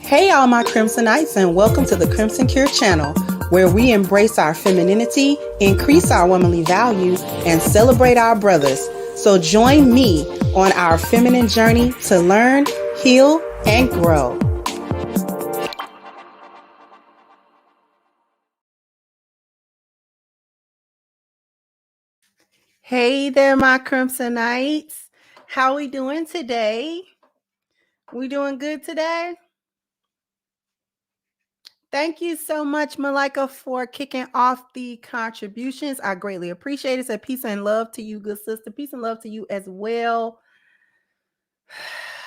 Hey, all my Crimsonites, and welcome to the Crimson Cure channel, where we embrace our femininity, increase our womanly values, and celebrate our brothers. So join me on our feminine journey to learn, heal, and grow. Hey there, my Crimsonites. How we doing today? We doing good today? Thank you so much, Malika, for kicking off the contributions. I greatly appreciate it. So peace and love to you, good sister. Peace and love to you as well.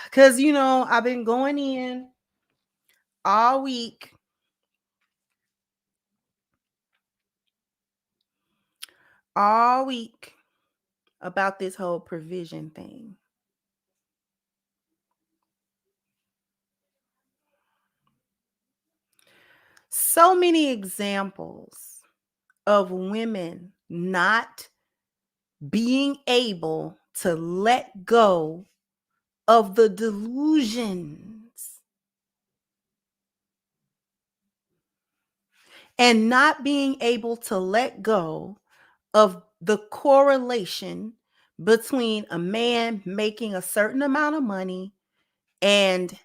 Because, I've been going in all week about this whole provision thing. So many examples of women not being able to let go of the delusions and not being able to let go of the correlation between a man making a certain amount of money and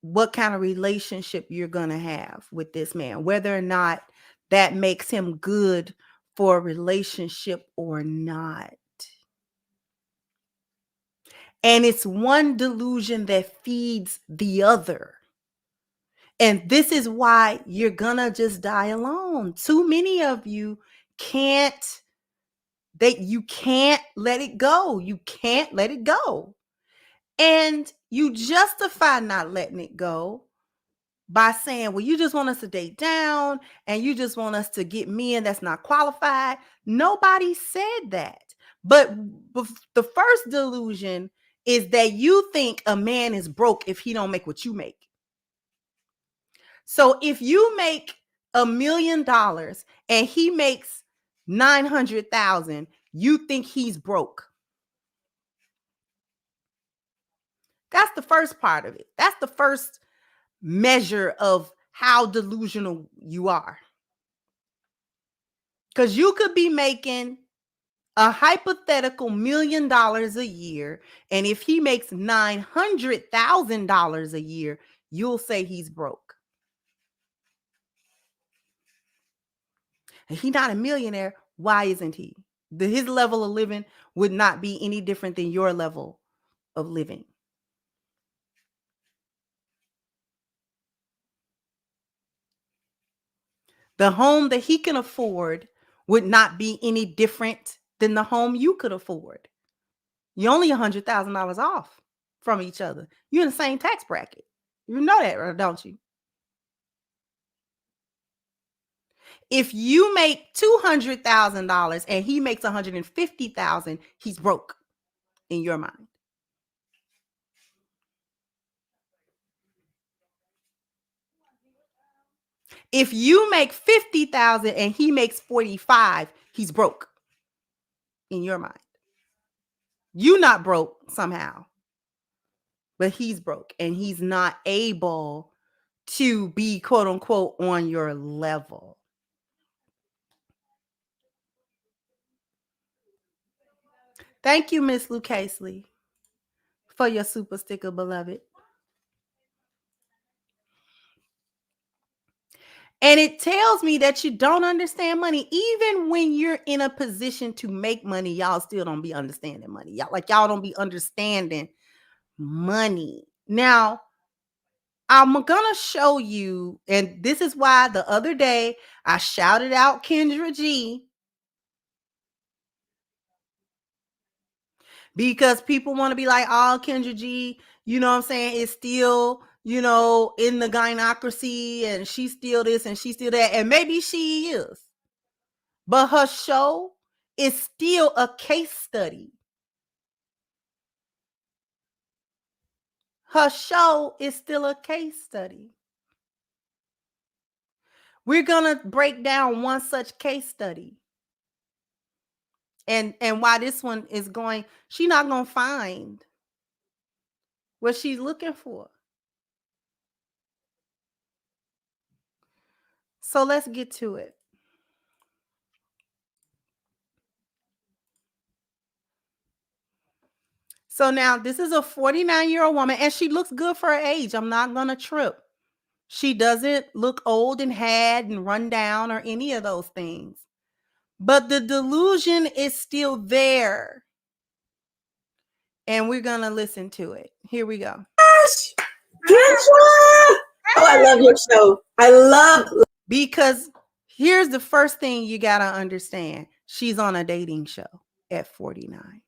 what kind of relationship you're going to have with this man, whether or not that makes him good for a relationship or not. And it's one delusion that feeds the other. And this is why you're gonna just die alone. Too many of you can't let it go. You can't let it go. And you justify not letting it go by saying, well, you just want us to date down and you just want us to get men that's not qualified. Nobody said that. But the first delusion is that you think a man is broke if he don't make what you make. So if you make $1 million and he makes 900,000, you think he's broke. That's the first part of it. That's the first measure of how delusional you are. Because you could be making a hypothetical $1 million a year, and if he makes $900,000 a year, you'll say he's broke. And he's not a millionaire. Why isn't he? His level of living would not be any different than your level of living. The home that he can afford would not be any different than the home you could afford. You're only $100,000 off from each other. You're in the same tax bracket. You know that, don't you? If you make $200,000 and he makes $150,000, he's broke in your mind. If you make $50,000 and he makes $45,000, he's broke in your mind. You're not broke somehow, but he's broke and he's not able to be quote unquote on your level. Thank you, Miss Lucasely, for your super sticker, beloved. And it tells me that you don't understand money. Even when you're in a position to make money, y'all still don't be understanding money. Y'all don't be understanding money. Now, I'm going to show you, and this is why the other day I shouted out Kendra G, because people want to be like, oh, Kendra G, you know what I'm saying, is still, in the gynocracy, and she's still this and she's still that. And maybe she is. But her show is still a case study. Her show is still a case study. We're going to break down one such case study. And why this one is going, she's not going to find what she's looking for. So let's get to it. So now this is a 49-year-old woman, and she looks good for her age. I'm not going to trip. She doesn't look old and had and run down or any of those things. But the delusion is still there. And we're going to listen to it. Here we go. Oh, I love your show. Because here's the first thing you got to understand. She's on a dating show at 49.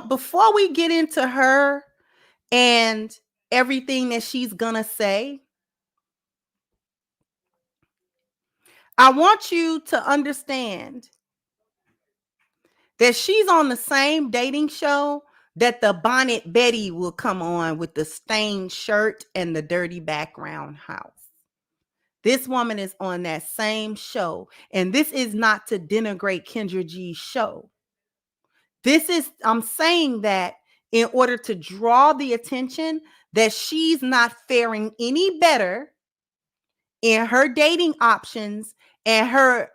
Before we get into her and everything that she's going to say, I want you to understand that she's on the same dating show that the Bonnet Betty will come on with the stained shirt and the dirty background house. This woman is on that same show. And this is not to denigrate Kendra G's show. I'm saying that in order to draw the attention that she's not faring any better in her dating options and her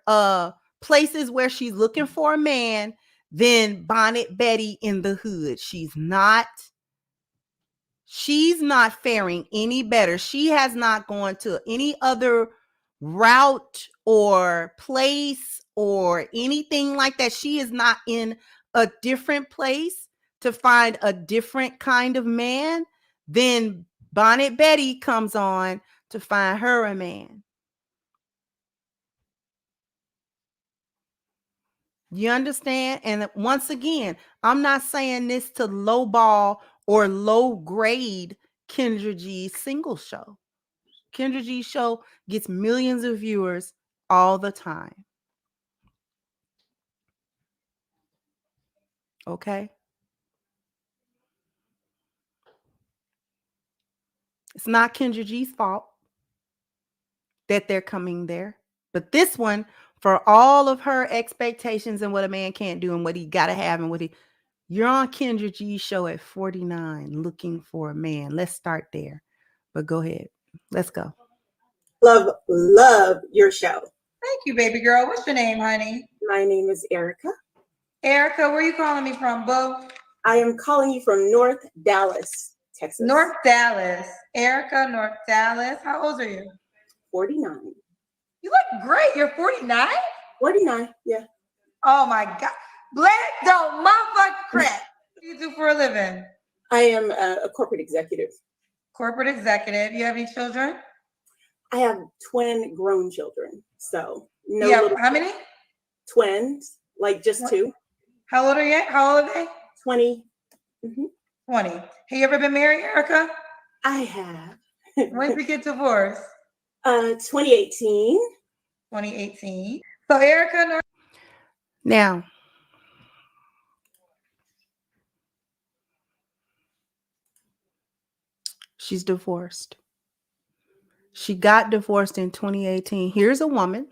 places where she's looking for a man than Bonnet Betty in the hood. She's not faring any better. She has not gone to any other route or place or anything like that. She is not in a different place to find a different kind of man. Then Bonnet Betty comes on to find her a man. You understand? And once again, I'm not saying this to lowball or low grade Kendra G's single show. Kendra G's show gets millions of viewers all the time. Okay? It's not Kendra G's fault that they're coming there. But this one, for all of her expectations and what a man can't do and what he got to have and what you're on Kendra G's show at 49 looking for a man. Let's start there. But go ahead. Let's go. Love your show. Thank you, baby girl. What's your name, honey? My name is Erica. Erica, where are you calling me from, boo? I am calling you from North Dallas, Texas. North Dallas. Erica, North Dallas. How old are you? 49. You look great. You're 49? 49, yeah. Oh, my God. Black don't motherfucking crap. What do you do for a living? I am a corporate executive. Corporate executive. You have any children? I have twin grown children. So, no. Yeah. How many? Twins, like just 2. How old are you? How old are they? 20. 20. Have you ever been married, Erica? I have. When did you get divorced? 2018. 2018. So, Erica. Now, she's divorced. She got divorced in 2018. Here's a woman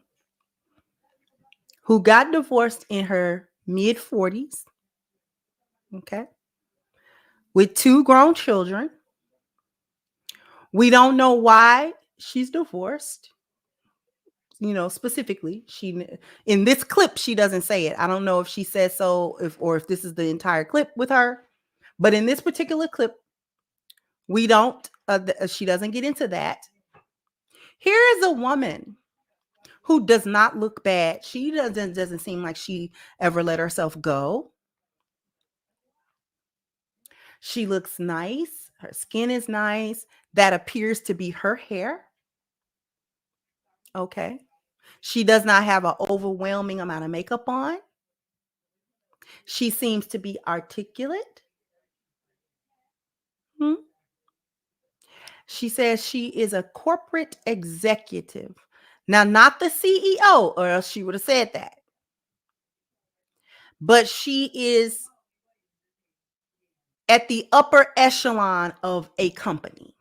who got divorced in her mid 40s. Okay. With 2 grown children. We don't know why she's divorced. You know, specifically, she in this clip, she doesn't say it. I don't know if she says so, or if this is the entire clip with her. But in this particular clip, we don't, she doesn't get into that. Here is a woman who does not look bad. She doesn't seem like she ever let herself go. She looks nice. Her skin is nice. That appears to be her hair. Okay. She does not have an overwhelming amount of makeup on. She seems to be articulate. She says she is a corporate executive. Now, not the CEO, or else she would have said that. But she is at the upper echelon of a company.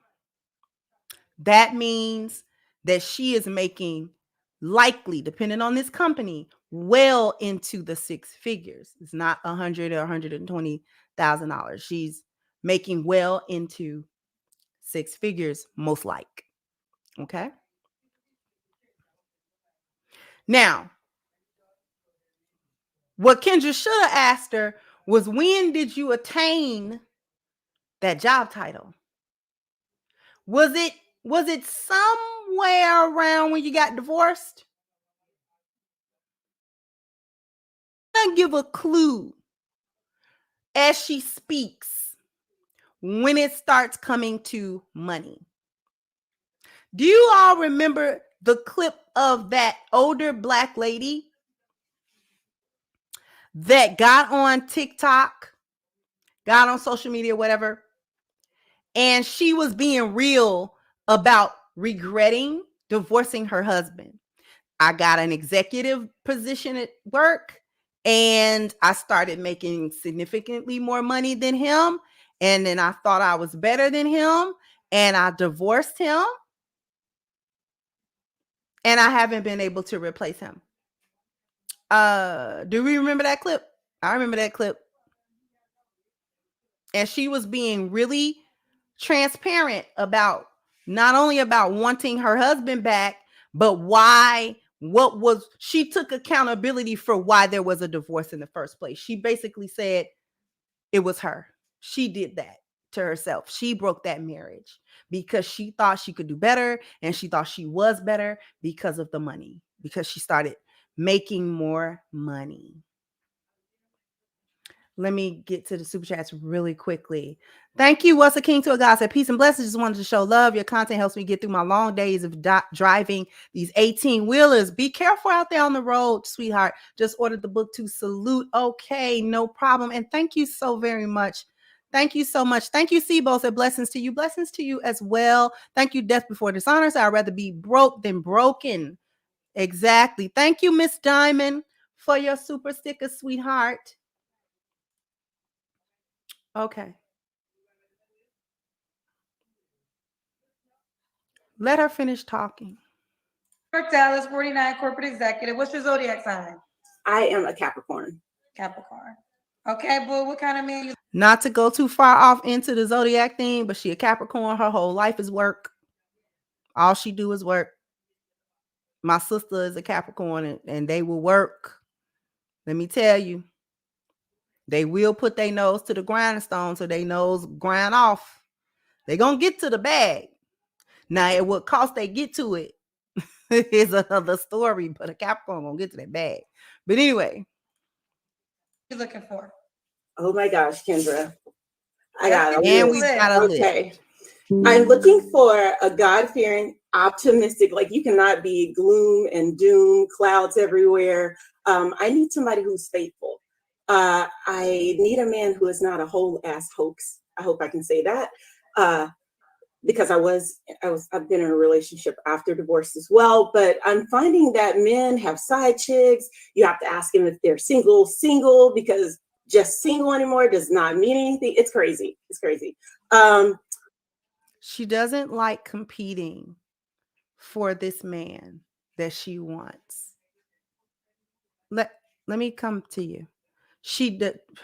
That means that she is making, likely, depending on this company, well into the 6 figures. It's not $100,000 or $120,000. She's making well into 6 figures, most like. Okay. Now, what Kendra should have asked her was, when did you attain that job title? Was it somewhere around when you got divorced? I'll give a clue as she speaks when it starts coming to money. Do you all remember the clip of that older Black lady that got on TikTok, got on social media, whatever, and she was being real about regretting divorcing her husband? I got an executive position at work and I started making significantly more money than him. And then I thought I was better than him and I divorced him. And I haven't been able to replace him. Do we remember that clip? I remember that clip. And she was being really transparent about not only about wanting her husband back, but she took accountability for why there was a divorce in the first place. She basically said it was her. She did that to herself. She broke that marriage because she thought she could do better, and she thought she was better because of the money, because she started making more money. Let me get to the super chats really quickly. Thank you. What's a king to a god? Said peace and blessings. Just wanted to show love. Your content helps me get through my long days of driving these 18 wheelers. Be careful out there on the road, sweetheart. Just ordered the book to salute. Okay, no problem. And thank you so very much. Thank you so much. Thank you, Sibo. Said blessings to you. Blessings to you as well. Thank you, Death Before Dishonor. So I'd rather be broke than broken. Exactly. Thank you, Miss Diamond, for your super sticker, sweetheart. Okay. Let her finish talking. Dallas, 49, corporate executive. What's your zodiac sign? I am a Capricorn. Capricorn. Okay, boo. What kind of man you? Not to go too far off into the zodiac thing, but she a Capricorn. Her whole life is work. All she do is work. My sister is a Capricorn, and they will work. Let me tell you, they will put their nose to the grindstone so they nose grind off. They gonna get to the bag. Now, it would cost they get to it is another story, but a Capricorn gonna get to that bag. But anyway, you looking for? Oh my gosh, Kendra. I got a and list. we got a Okay. list. I'm looking for a God-fearing, optimistic, like you cannot be gloom and doom, clouds everywhere. I need somebody who's faithful. I need a man who is not a whole ass hoax. I hope I can say that. Because I've been in a relationship after divorce as well, but I'm finding that men have side chicks. You have to ask them if they're single, because just single anymore does not mean anything. It's crazy. It's crazy. She doesn't like competing for this man that she wants. Let me come to you.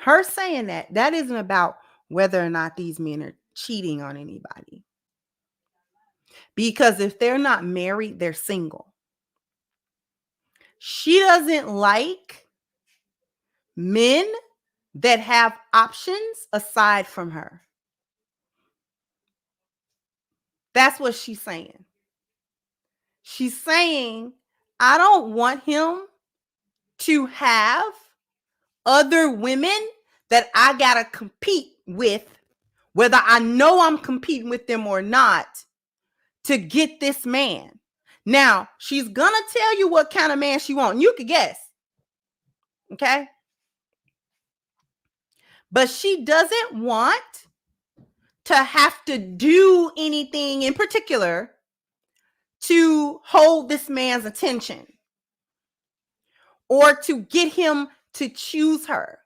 Her saying that isn't about whether or not these men are cheating on anybody. Because if they're not married, they're single. She doesn't like men that have options aside from her. That's what she's saying. She's saying, I don't want him to have other women that I got to compete with, whether I know I'm competing with them or not, to get this man. Now, she's going to tell you what kind of man she wants. You could guess. Okay? But she doesn't want to have to do anything in particular to hold this man's attention or to get him to choose her.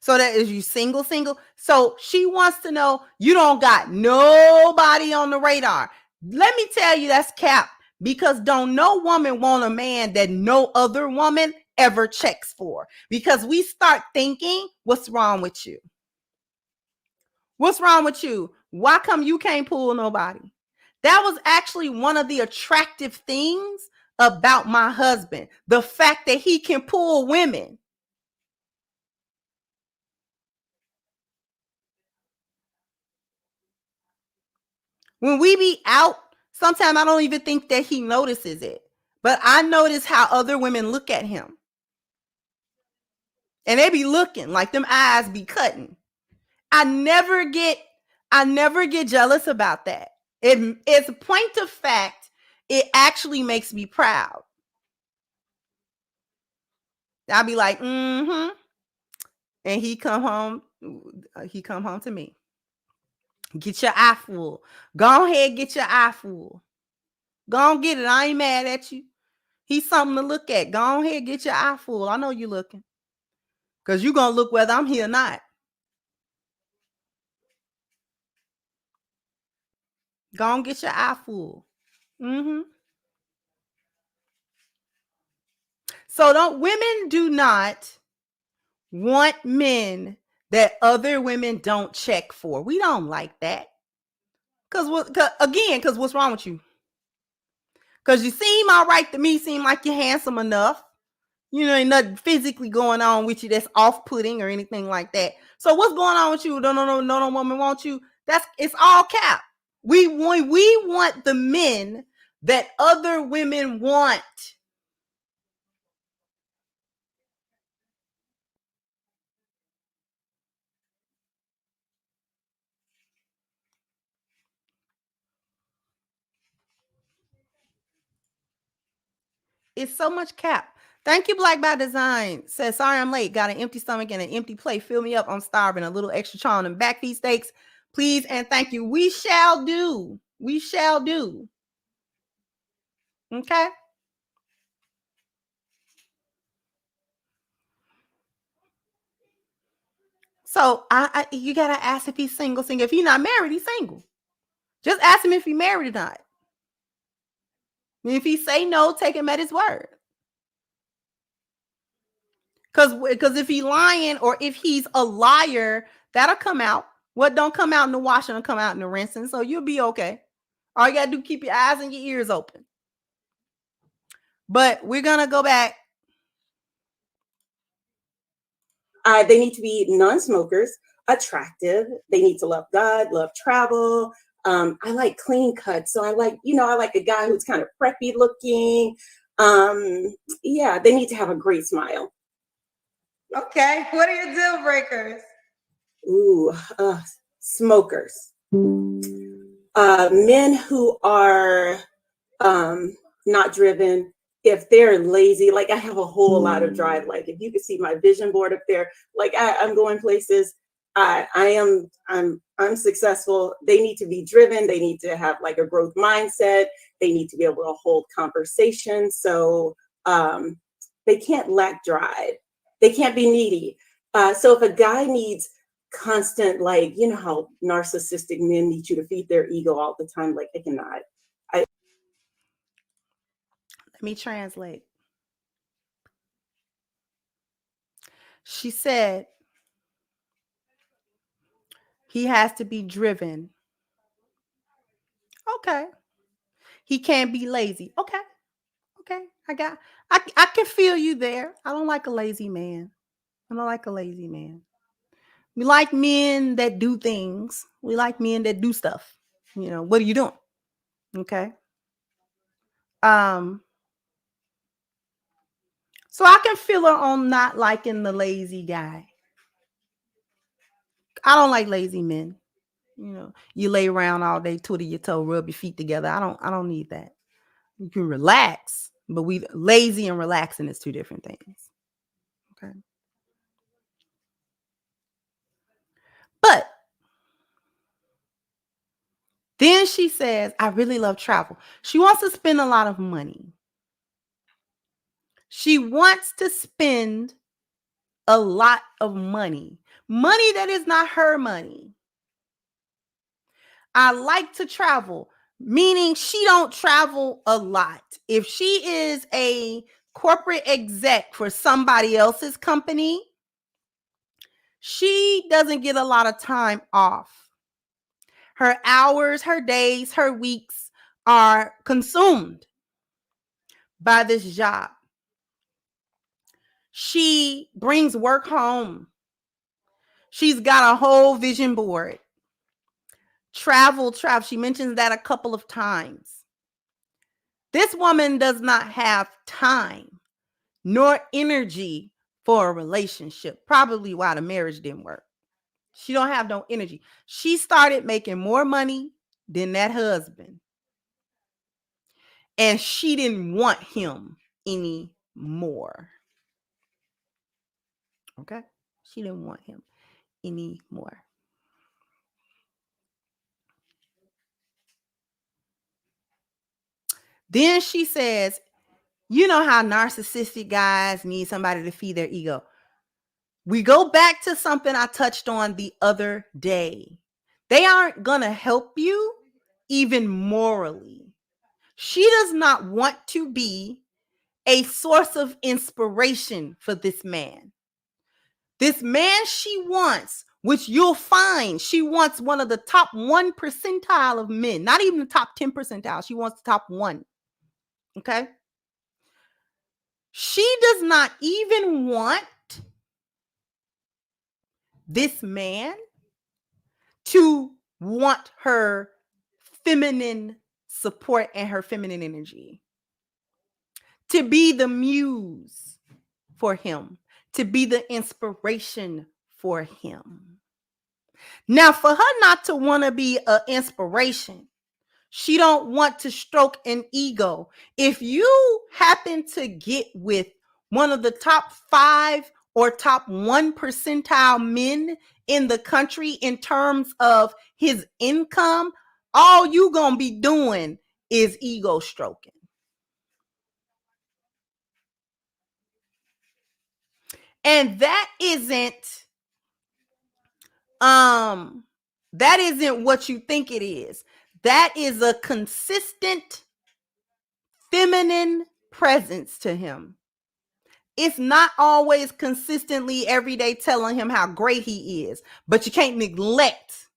So that is you single. So she wants to know you don't got nobody on the radar. Let me tell you that's cap, because don't no woman want a man that no other woman ever checks for, because we start thinking, what's wrong with you? What's wrong with you? Why come you can't pull nobody? That was actually one of the attractive things about my husband. The fact that he can pull women. When we be out, sometimes I don't even think that he notices it. But I notice how other women look at him. And they be looking like them eyes be cutting. I never get jealous about that. It's a point of fact. It actually makes me proud. I'll be like, and he come home to me. Get your eye full. Go ahead, get your eye full. Go on, get it. I ain't mad at you. He's something to look at. Go ahead, get your eye full. I know you looking. Because you're going to look whether I'm here or not. Go on, get your eye full. So women do not want men that other women don't check for. We don't like that. Because what's wrong with you? Because you seem all right to me, seem like you're handsome enough. Ain't nothing physically going on with you that's off-putting or anything like that. So what's going on with you? No woman wants you. It's all cap. We want the men that other women want. It's so much cap. Thank you, Black by Design. Says, sorry I'm late. Got an empty stomach and an empty plate. Fill me up. I'm starving. A little extra charm and back feed steaks. Please and thank you. We shall do. We shall do. Okay. So you gotta ask if he's single. If he's not married, he's single. Just ask him if he's married or not. If he say no, take him at his word. Because if he's lying or if he's a liar, that'll come out. What don't come out in the washing will come out in the rinsing. So you'll be okay. All you gotta do, keep your eyes and your ears open. But we're gonna go back. They need to be non-smokers, attractive. They need to love God, love travel. I like clean cuts. So I like a guy who's kind of preppy looking. Yeah, they need to have a great smile. Okay. What are your deal breakers? Ooh, smokers. Men who are not driven. If they're lazy, like I have a whole lot of drive. Like if you could see my vision board up there, like I'm going places. I'm successful. They need to be driven. They need to have like a growth mindset. They need to be able to hold conversations. So they can't lack drive. They can't be needy. So if a guy needs constant, like, how narcissistic men need you to feed their ego all the time, like I cannot. Let me translate. She said he has to be driven. Okay. He can't be lazy. Okay. I can feel you there. I don't like a lazy man. We like men that do things. We like men that do stuff. What are you doing? Okay. So I can feel her on not liking the lazy guy. I don't like lazy men. You lay around all day, twiddle your toe, rub your feet together. I don't need that. You can relax, but lazy and relaxing is two different things. Okay. But then she says, I really love travel. She wants to spend a lot of money. She wants to spend a lot of money. Money that is not her money. I like to travel, meaning she don't travel a lot. If she is a corporate exec for somebody else's company, she doesn't get a lot of time off. Her hours, her days, her weeks are consumed by this job. She brings work home. She's got a whole vision board. Travel. She mentions that a couple of times. This woman does not have time nor energy for a relationship. Probably why the marriage didn't work. She don't have no energy. She started making more money than that husband. And she didn't want him anymore. Okay? She didn't want him anymore. Then she says, you know how narcissistic guys need somebody to feed their ego. We go back to something I touched on the other day. They aren't going to help you even morally. She does not want to be a source of inspiration for this man. This man she wants, which you'll find, she wants one of the top 1 percentile of men, not even the top 10 percentile. She wants the top 1. Okay. She does not even want this man to want her feminine support and her feminine energy, to be the muse for him, to be the inspiration for him. Now, for her not to want to be an inspiration, she don't want to stroke an ego. If you happen to get with one of the top 5 or top 1 percentile men in the country in terms of his income, all you gonna be doing is ego stroking. And that isn't what you think it is. That is a consistent feminine presence to him. It's not always consistently every day telling him how great he is, but you can't neglect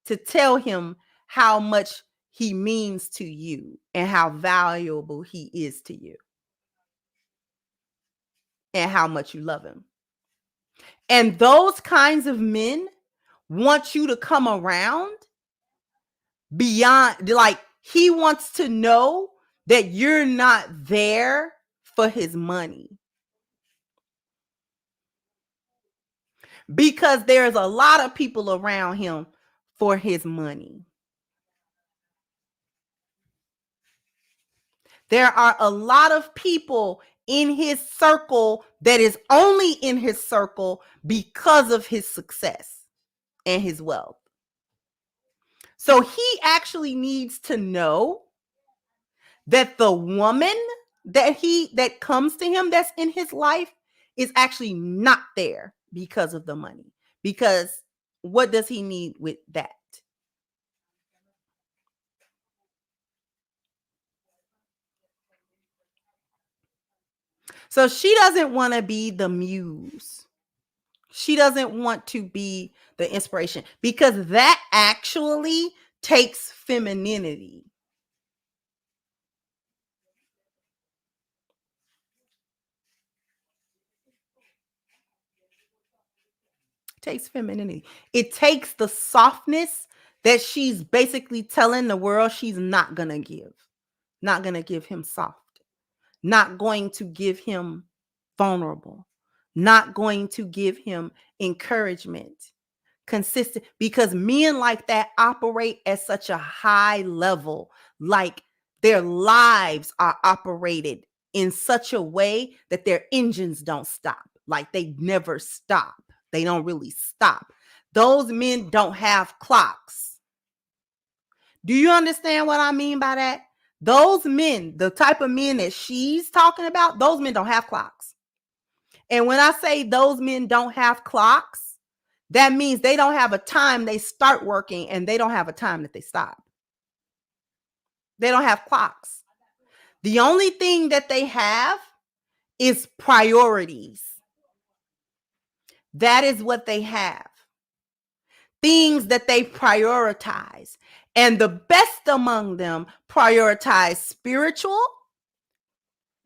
to tell him how much he means to you and how valuable he is to you and how much you love him. And those kinds of men want you to come around beyond, like, he wants to know that you're not there for his money. Because there's a lot of people around him for his money. There are a lot of people in his circle that is only in his circle because of his success and his wealth. So he actually needs to know that the woman that comes to him that's in his life is actually not there because of the money. Because what does he need with that? So she doesn't want to be the muse. She doesn't want to be the inspiration because that actually takes femininity. It takes femininity. It takes the softness that she's basically telling the world she's not going to give. Not going to give him soft. Not going to give him vulnerable. Not going to give him encouragement. Consistent, because men like that operate at such a high level, like their lives are operated in such a way that their engines don't stop, like they never stop. They don't really stop. Those men don't have clocks. Do you understand what I mean by that? Those men, the type of men that she's talking about, those men don't have clocks. And when I say those men don't have clocks, that means they don't have a time they start working and they don't have a time that they stop. They don't have clocks. The only thing that they have is priorities. That is what they have. Things that they prioritize. And the best among them prioritize spiritual,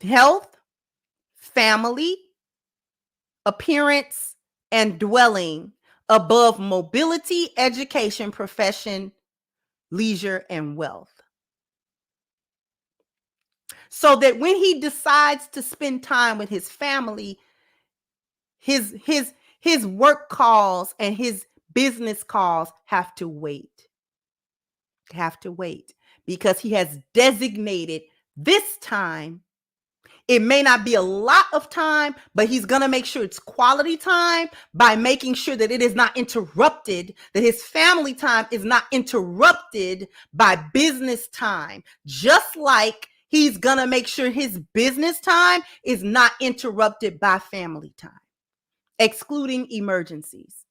health, family, appearance, and dwelling above mobility, education, profession, leisure, and wealth. So that when he decides to spend time with his family, his work calls and his business calls have to wait. Have to wait because he has designated this time. It may not be a lot of time, but he's going to make sure it's quality time by making sure that it is not interrupted, that his family time is not interrupted by business time. Just like he's going to make sure his business time is not interrupted by family time, excluding emergencies.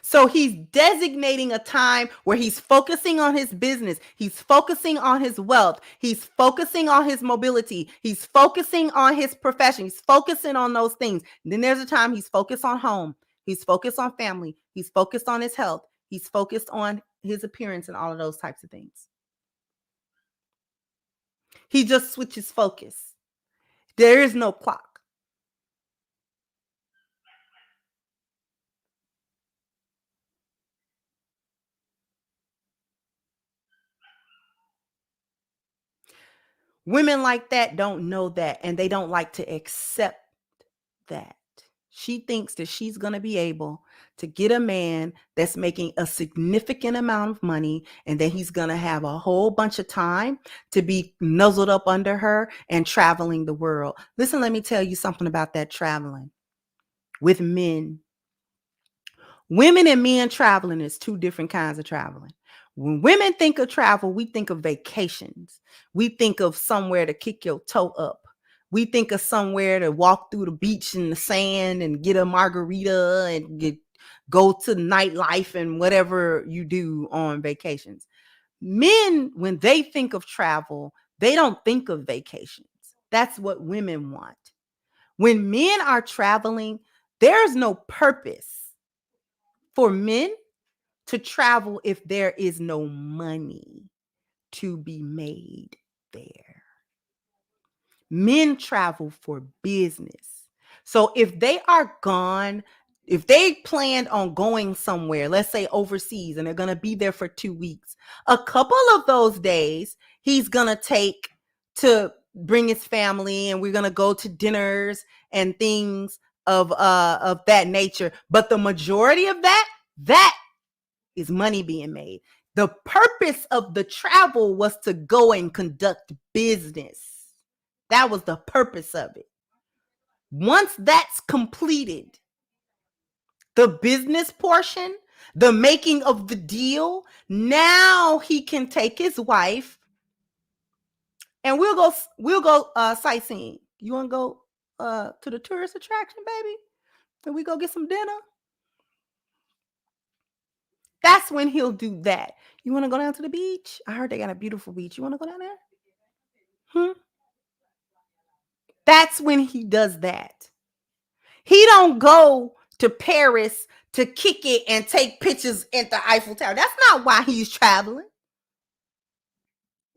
So he's designating a time where he's focusing on his business. He's focusing on his wealth. He's focusing on his mobility. He's focusing on his profession. He's focusing on those things. And then there's a time he's focused on home. He's focused on family. He's focused on his health. He's focused on his appearance and all of those types of things. He just switches focus. There is no clock. Women like that don't know that, and they don't like to accept that. She thinks that she's going to be able to get a man that's making a significant amount of money, and that he's going to have a whole bunch of time to be nuzzled up under her and traveling the world. Listen, let me tell you something about that traveling with men. Women and men traveling is two different kinds of traveling. When women think of travel, we think of vacations. We think of somewhere to kick your toe up. We think of somewhere to walk through the beach in the sand and get a margarita and go to nightlife and whatever you do on vacations. Men, when they think of travel, they don't think of vacations. That's what women want. When men are traveling, there's no purpose for men to travel if there is no money to be made there. Men travel for business. So if they are gone, if they planned on going somewhere, let's say overseas, and they're going to be there for 2 weeks, a couple of those days he's going to take to bring his family, and we're going to go to dinners and things of that nature. But the majority of that is money being made. The purpose of the travel was to go and conduct business. That was the purpose of it. Once that's completed, the business portion, the making of the deal, now he can take his wife and we'll go sightseeing. You want to go to the tourist attraction, baby? Can we go get some dinner? That's when he'll do that. You want to go down to the beach? I heard they got a beautiful beach. You want to go down there? That's when he does that. He don't go to Paris to kick it and take pictures at the Eiffel Tower. That's not why he's traveling.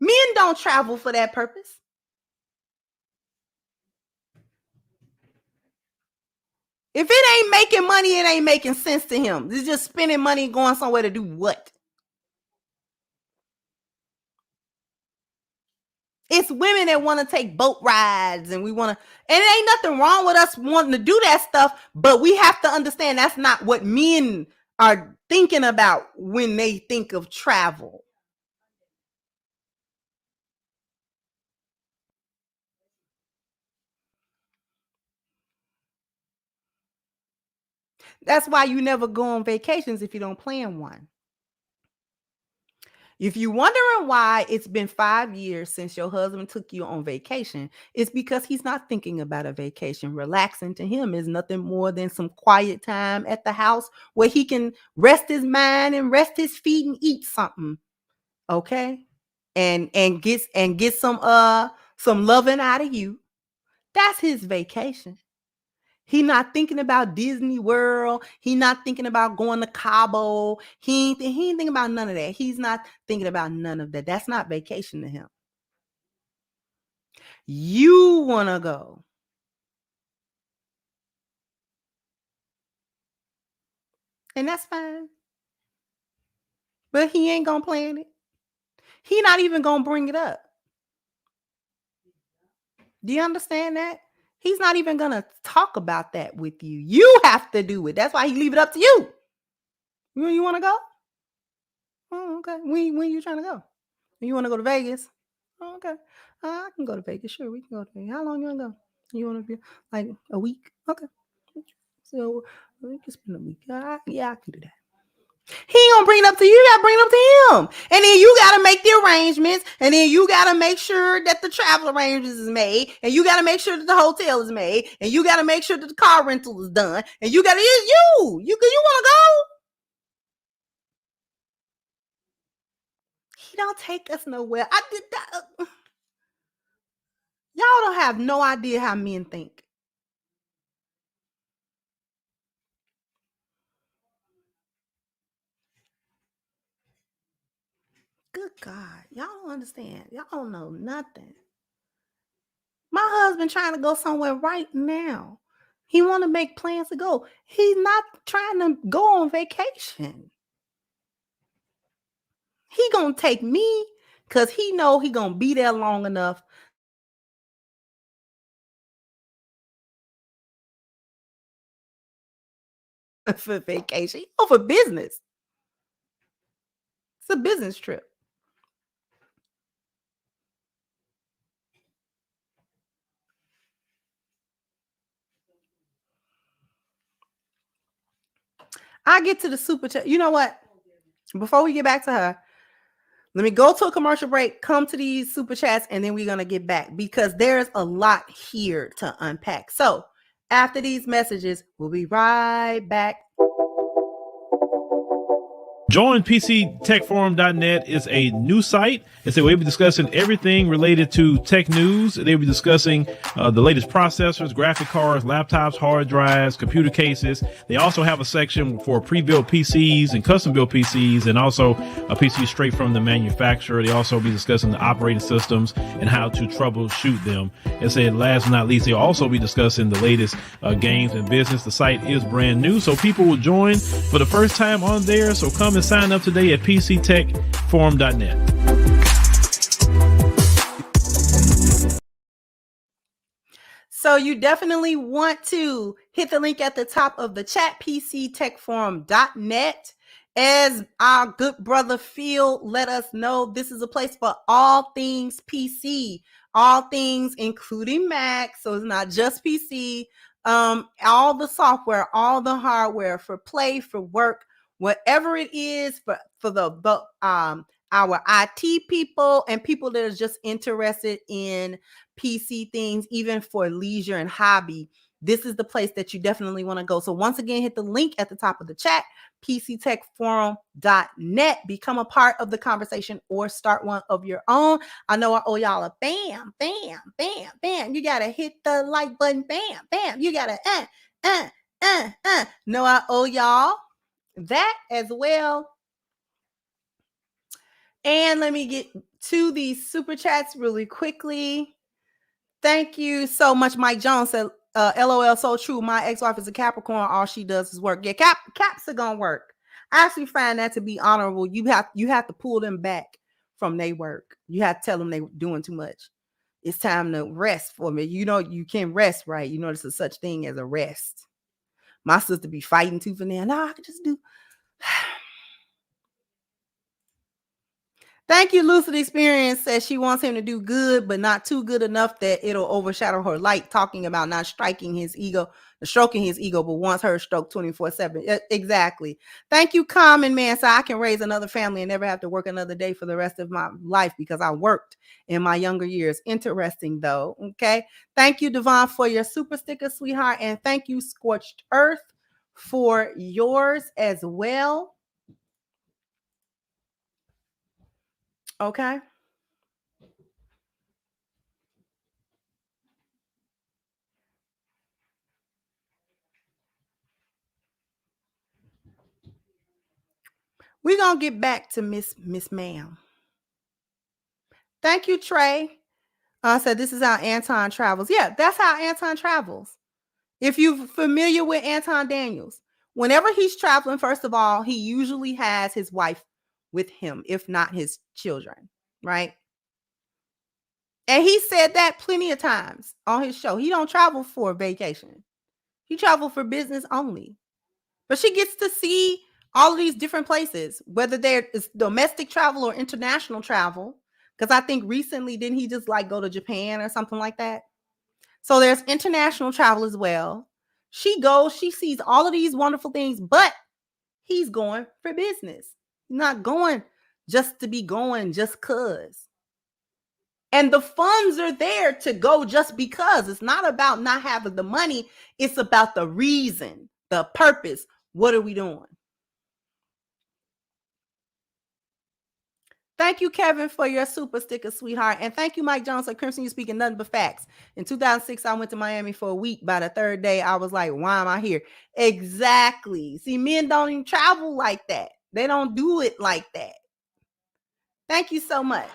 Men don't travel for that purpose. If it ain't making money, it ain't making sense to him. It's just spending money going somewhere to do what? It's women that want to take boat rides, and we want to, and it ain't nothing wrong with us wanting to do that stuff, but we have to understand that's not what men are thinking about when they think of travel. That's why you never go on vacations if you don't plan one. If you're wondering why it's been 5 years since your husband took you on vacation, it's because he's not thinking about a vacation. Relaxing to him is nothing more than some quiet time at the house where he can rest his mind and rest his feet and eat something. Okay? And get some loving out of you. That's his vacation. He not thinking about Disney World. He not thinking about going to Cabo. He ain't thinking about none of that. He's not thinking about none of that. That's not vacation to him. You want to go. And that's fine. But he ain't going to plan it. He not even going to bring it up. Do you understand that? He's not even going to talk about that with you. You have to do it. That's why he leave it up to you. You want to go? Oh, okay. When you trying to go? You want to go to Vegas? Oh, okay. I can go to Vegas. Sure, we can go to Vegas. How long you want to go? You want to be like a week? Okay. So we can spend a week. Yeah, I can do that. He ain't gonna bring it up to you. You gotta bring it up to him. And then you gotta make the arrangements. And then you gotta make sure that the travel arrangements is made. And you gotta make sure that the hotel is made. And you gotta make sure that the car rental is done. And you gotta you wanna go? He don't take us nowhere. I did that. Y'all don't have no idea how men think. God, y'all don't understand. Y'all don't know nothing. My husband trying to go somewhere right now. He want to make plans to go. He's not trying to go on vacation. He gonna take me because he know he gonna be there long enough for vacation or for business. It's a business trip. I get to the super chat. You know what? Before we get back to her, let me go to a commercial break, come to these super chats, and then we're going to get back because there's a lot here to unpack. So after these messages, we'll be right back. Join PCTechForum.net is a new site. And so we'll be discussing everything related to tech news. They'll be discussing the latest processors, graphic cards, laptops, hard drives, computer cases. They also have a section for pre-built PCs and custom-built PCs, and also a PC straight from the manufacturer. They also be discussing the operating systems and how to troubleshoot them. And said, last but not least, they'll also be discussing the latest games and business. The site is brand new, so people will join for the first time on there. So come and sign up today at PCTechForum.net. So you definitely want to hit the link at the top of the chat, PCTechForum.net. As our good brother Phil let us know, this is a place for all things PC, all things including Mac. So it's not just PC, all the software, all the hardware for play, for work, whatever it is for our IT people and people that are just interested in PC things, even for leisure and hobby. This is the place that you definitely want to go. So once again, hit the link at the top of the chat, PCTechForum.net. Become a part of the conversation or start one of your own. I know I owe y'all a bam, bam, bam, bam. You got to hit the like button, bam, bam. You got to No, I owe y'all that as well. And let me get to these super chats really quickly. Thank you so much. Mike Jones said, LOL, so true. My ex-wife is a Capricorn. All she does is work. Yeah, caps are gonna work. I actually find that to be honorable. You have to pull them back from their work. You have to tell them they're doing too much. It's time to rest for me. You know, you can rest, right? You know, there's a such thing as a rest. My sister be fighting tooth and nail. No, I can just do. Thank you, Lucid Experience says she wants him to do good, but not too good enough that it'll overshadow her light, talking about not stroking his ego, but wants her stroked 24/7. Exactly. Thank you, Common Man. So I can raise another family and never have to work another day for the rest of my life because I worked in my younger years. Interesting, though. Okay. Thank you, Devon, for your super sticker, sweetheart. And thank you, Scorched Earth, for yours as well. Okay. We're going to get back to Miss Ma'am. Thank you, Trey. Said this is how Anton travels. Yeah, that's how Anton travels. If you're familiar with Anton Daniels, whenever he's traveling, first of all, he usually has his wife with him, if not his children, right? And he said that plenty of times on his show. He don't travel for vacation. He travel for business only. But she gets to see all of these different places, whether there is domestic travel or international travel. Because I think recently, didn't he just like go to Japan or something like that? So there's international travel as well. She goes, she sees all of these wonderful things, but he's going for business. He's not going just to be going just cause. And the funds are there to go just because. It's not about not having the money. It's about the reason, the purpose. What are we doing? Thank you, Kevin, for your super sticker, sweetheart. And thank you, Mike Jones. Like Crimson, you speaking nothing but facts. In 2006, I went to Miami for a week. By the third day, I was like, why am I here? Exactly. See, men don't even travel like that. They don't do it like that. Thank you so much.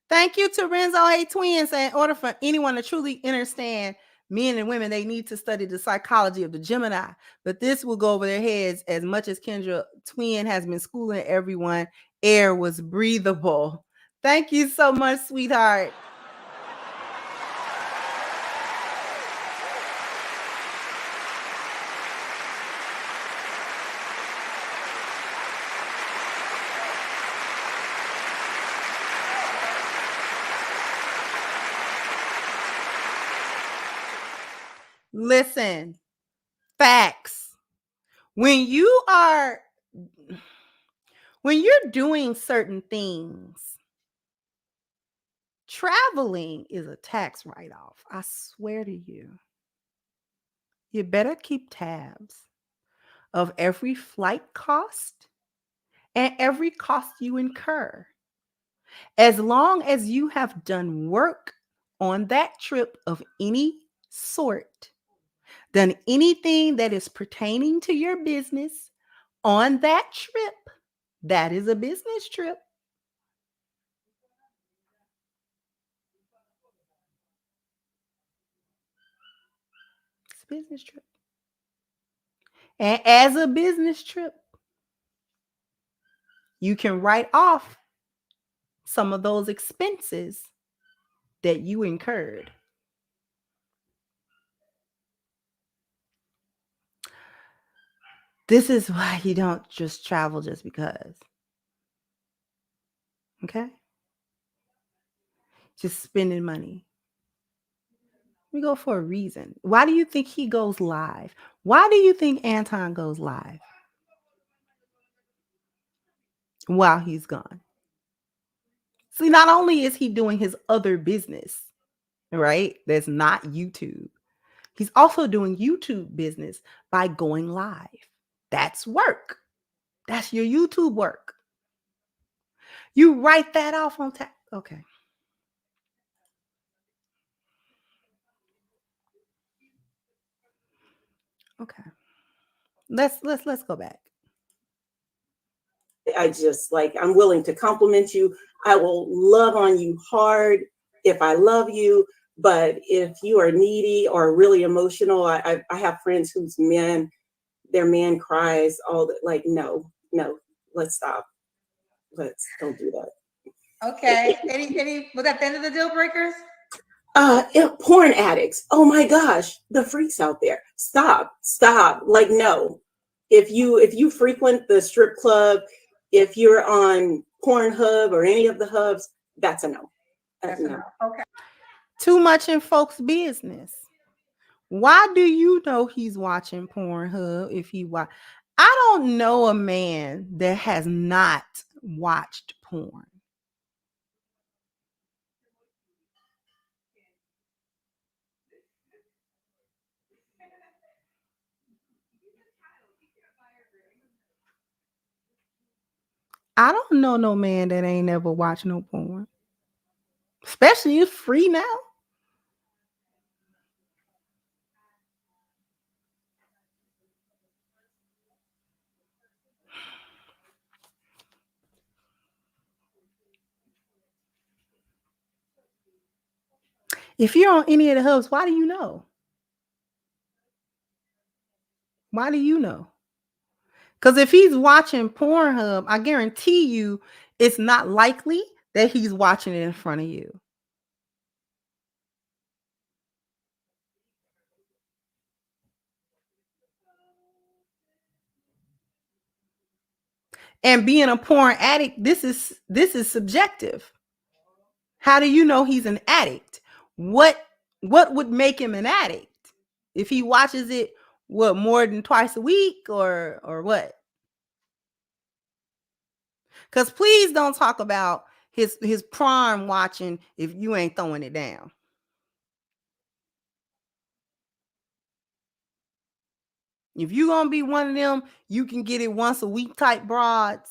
Thank you to Renzo A. Twins. In order for anyone to truly understand men and women, they need to study the psychology of the Gemini. But this will go over their heads as much as Kendra Twin has been schooling everyone. Air was breathable. Thank you so much, sweetheart. Listen, facts. When you're doing certain things, traveling is a tax write-off. I swear to you. You better keep tabs of every flight cost and every cost you incur. As long as you have done work on that trip of any sort, done anything that is pertaining to your business on that trip, that is a business trip. It's a business trip. And as a business trip, you can write off some of those expenses that you incurred. This is why you don't just travel just because. Okay? Just spending money. We go for a reason. Why do you think he goes live? Why do you think Anton goes live while he's gone? See, not only is he doing his other business, right? That's not YouTube. He's also doing YouTube business by going live. That's work. That's your YouTube work. You write that off on tax. Okay. Okay. Let's go back. I just I'm willing to compliment you. I will love on you hard if I love you. But if you are needy or really emotional, I have friends whose their man cries all the no, let's stop. Don't do that. Okay. Any was that the end of the deal breakers? Porn addicts. Oh my gosh, the freaks out there. Stop. No. If you frequent the strip club, if you're on Pornhub or any of the hubs, that's a no. That's a no. Okay. Too much in folks' business. Why do you know he's watching Pornhub if he watch? I don't know a man that has not watched porn. I don't know no man that ain't never watched no porn. Especially it's free now. If you're on any of the hubs, why do you know? Why do you know? Because if he's watching Pornhub, I guarantee you it's not likely that he's watching it in front of you. And being a porn addict, this is subjective. How do you know he's an addict? What would make him an addict? If he watches it more than twice a week or what? Because please don't talk about his prime watching if you ain't throwing it down. If you gonna be one of them, you can get it once a week type broads.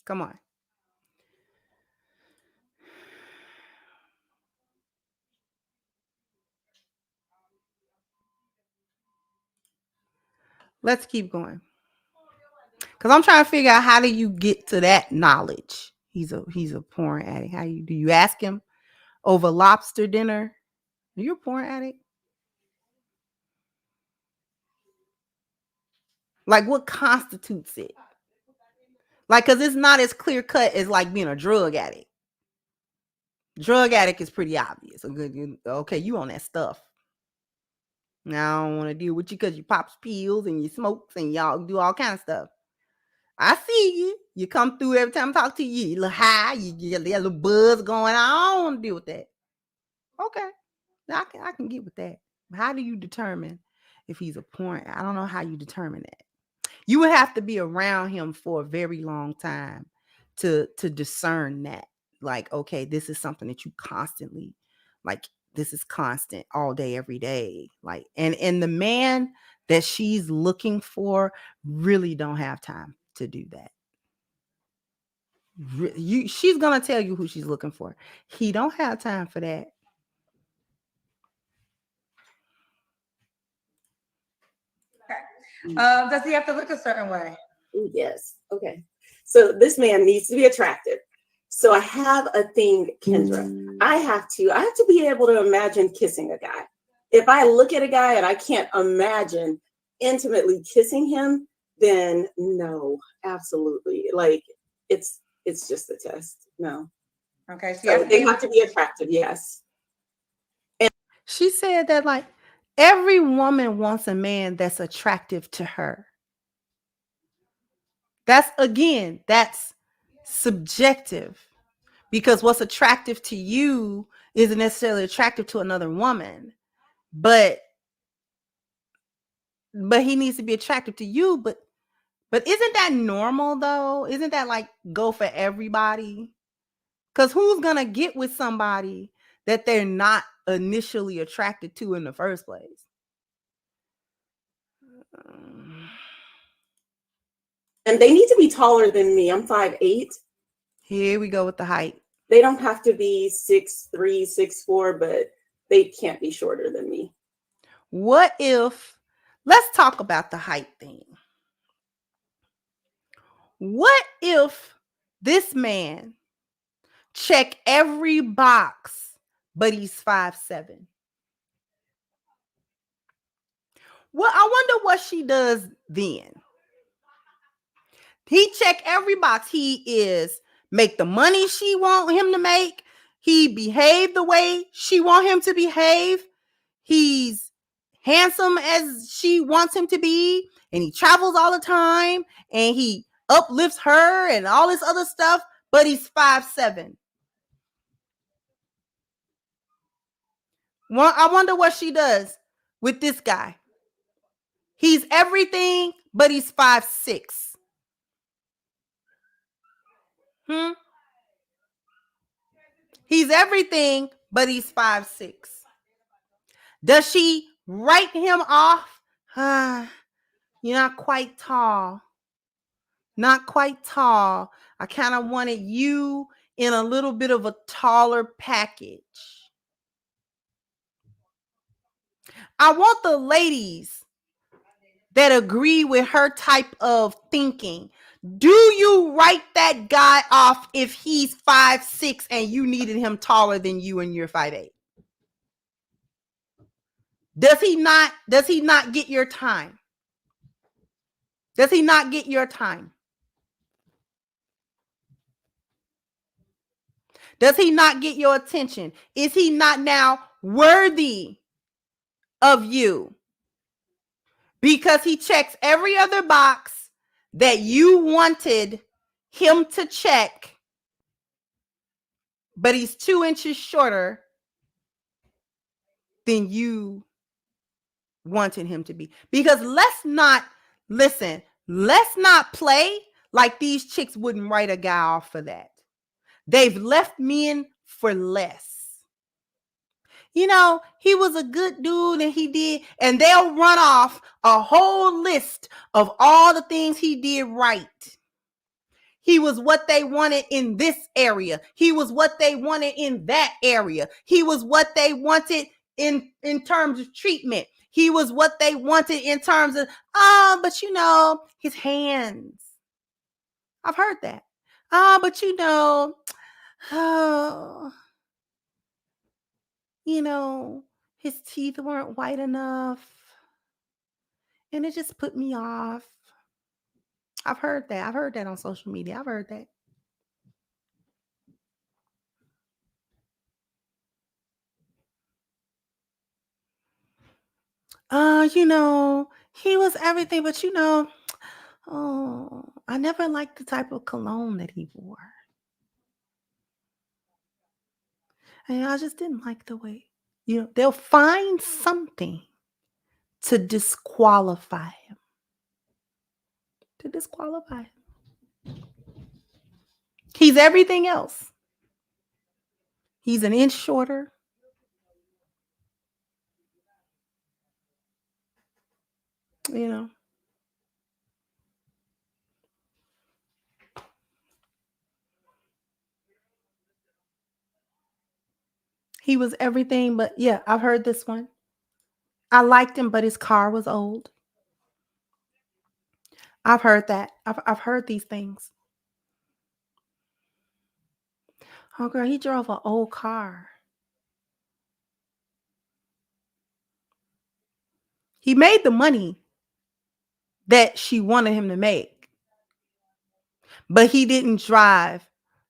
Come on. Let's keep going. Because I'm trying to figure out, how do you get to that knowledge? He's a porn addict. Do you ask him over lobster dinner? Are you a porn addict? Like, what constitutes it? Like, because it's not as clear cut as like being a drug addict. Drug addict is pretty obvious. Okay, you on that stuff. Now I don't want to deal with you because you pops pills and you smokes and y'all do all kind of stuff. I see you. You come through every time I talk to you. You little high. You get a little buzz going on. I don't want to deal with that. Okay, I can get with that. How do you determine if he's a porn? I don't know how you determine that. You would have to be around him for a very long time to discern that. Like, okay, this is something that you constantly, like, this is constant all day, every day. Like, and the man that she's looking for really don't have time to do that. She's gonna tell you who she's looking for. He don't have time for that. Okay. Does he have to look a certain way? Ooh, yes. Okay. So this man needs to be attractive. So I have a thing, Kendra. I have to be able to imagine kissing a guy. If I look at a guy and I can't imagine intimately kissing him, then no, absolutely. Like, it's just a test. No. Okay. So they have to be attractive, yes. And she said that, like, every woman wants a man that's attractive to her. That's subjective, because what's attractive to you isn't necessarily attractive to another woman. But he needs to be attractive to you. But isn't that normal though? Isn't that like go for everybody? Because who's gonna get with somebody that they're not initially attracted to in the first place? And they need to be taller than me. I'm 5'8". Here we go with the height. They don't have to be 6'3", 6'4", but they can't be shorter than me. What if, let's talk about the height thing. What if this man check every box, but he's 5'7"? Well, I wonder what she does then. He check every box. He is make the money she want him to make. He behave the way she want him to behave. He's handsome as she wants him to be. And he travels all the time. And he uplifts her and all this other stuff. But he's 5'7". Well, I wonder what she does with this guy. He's everything, but he's 5'6". He's everything, but he's 5'6". Does she write him off? You're not quite tall. Not quite tall. I kind of wanted you in a little bit of a taller package. I want the ladies that agree with her type of thinking. Do you write that guy off if he's 5'6" and you needed him taller than you and you're 5'8"? Does he not get your time? Does he not get your time? Does he not get your attention? Is he not now worthy of you? Because he checks every other box that you wanted him to check, but he's 2 inches shorter than you wanted him to be. Because let's not play like these chicks wouldn't write a guy off for that. They've left men for less. You know, he was a good dude and they'll run off a whole list of all the things he did right. He was what they wanted in this area. He was what they wanted in that area. He was what they wanted in terms of treatment. He was what they wanted in terms of, but you know, his hands. I've heard that. But you know, you know, his teeth weren't white enough. And it just put me off. I've heard that. I've heard that on social media. I've heard that. You know, he was everything, but you know, I never liked the type of cologne that he wore. And I just didn't like the way, you know, they'll find something to disqualify him. To disqualify him. He's everything else. He's an inch shorter. You know. He was everything, but yeah, I've heard this one. I liked him, but his car was old. I've heard that. I've heard these things. Oh, girl, he drove an old car. He made the money that she wanted him to make, but he didn't drive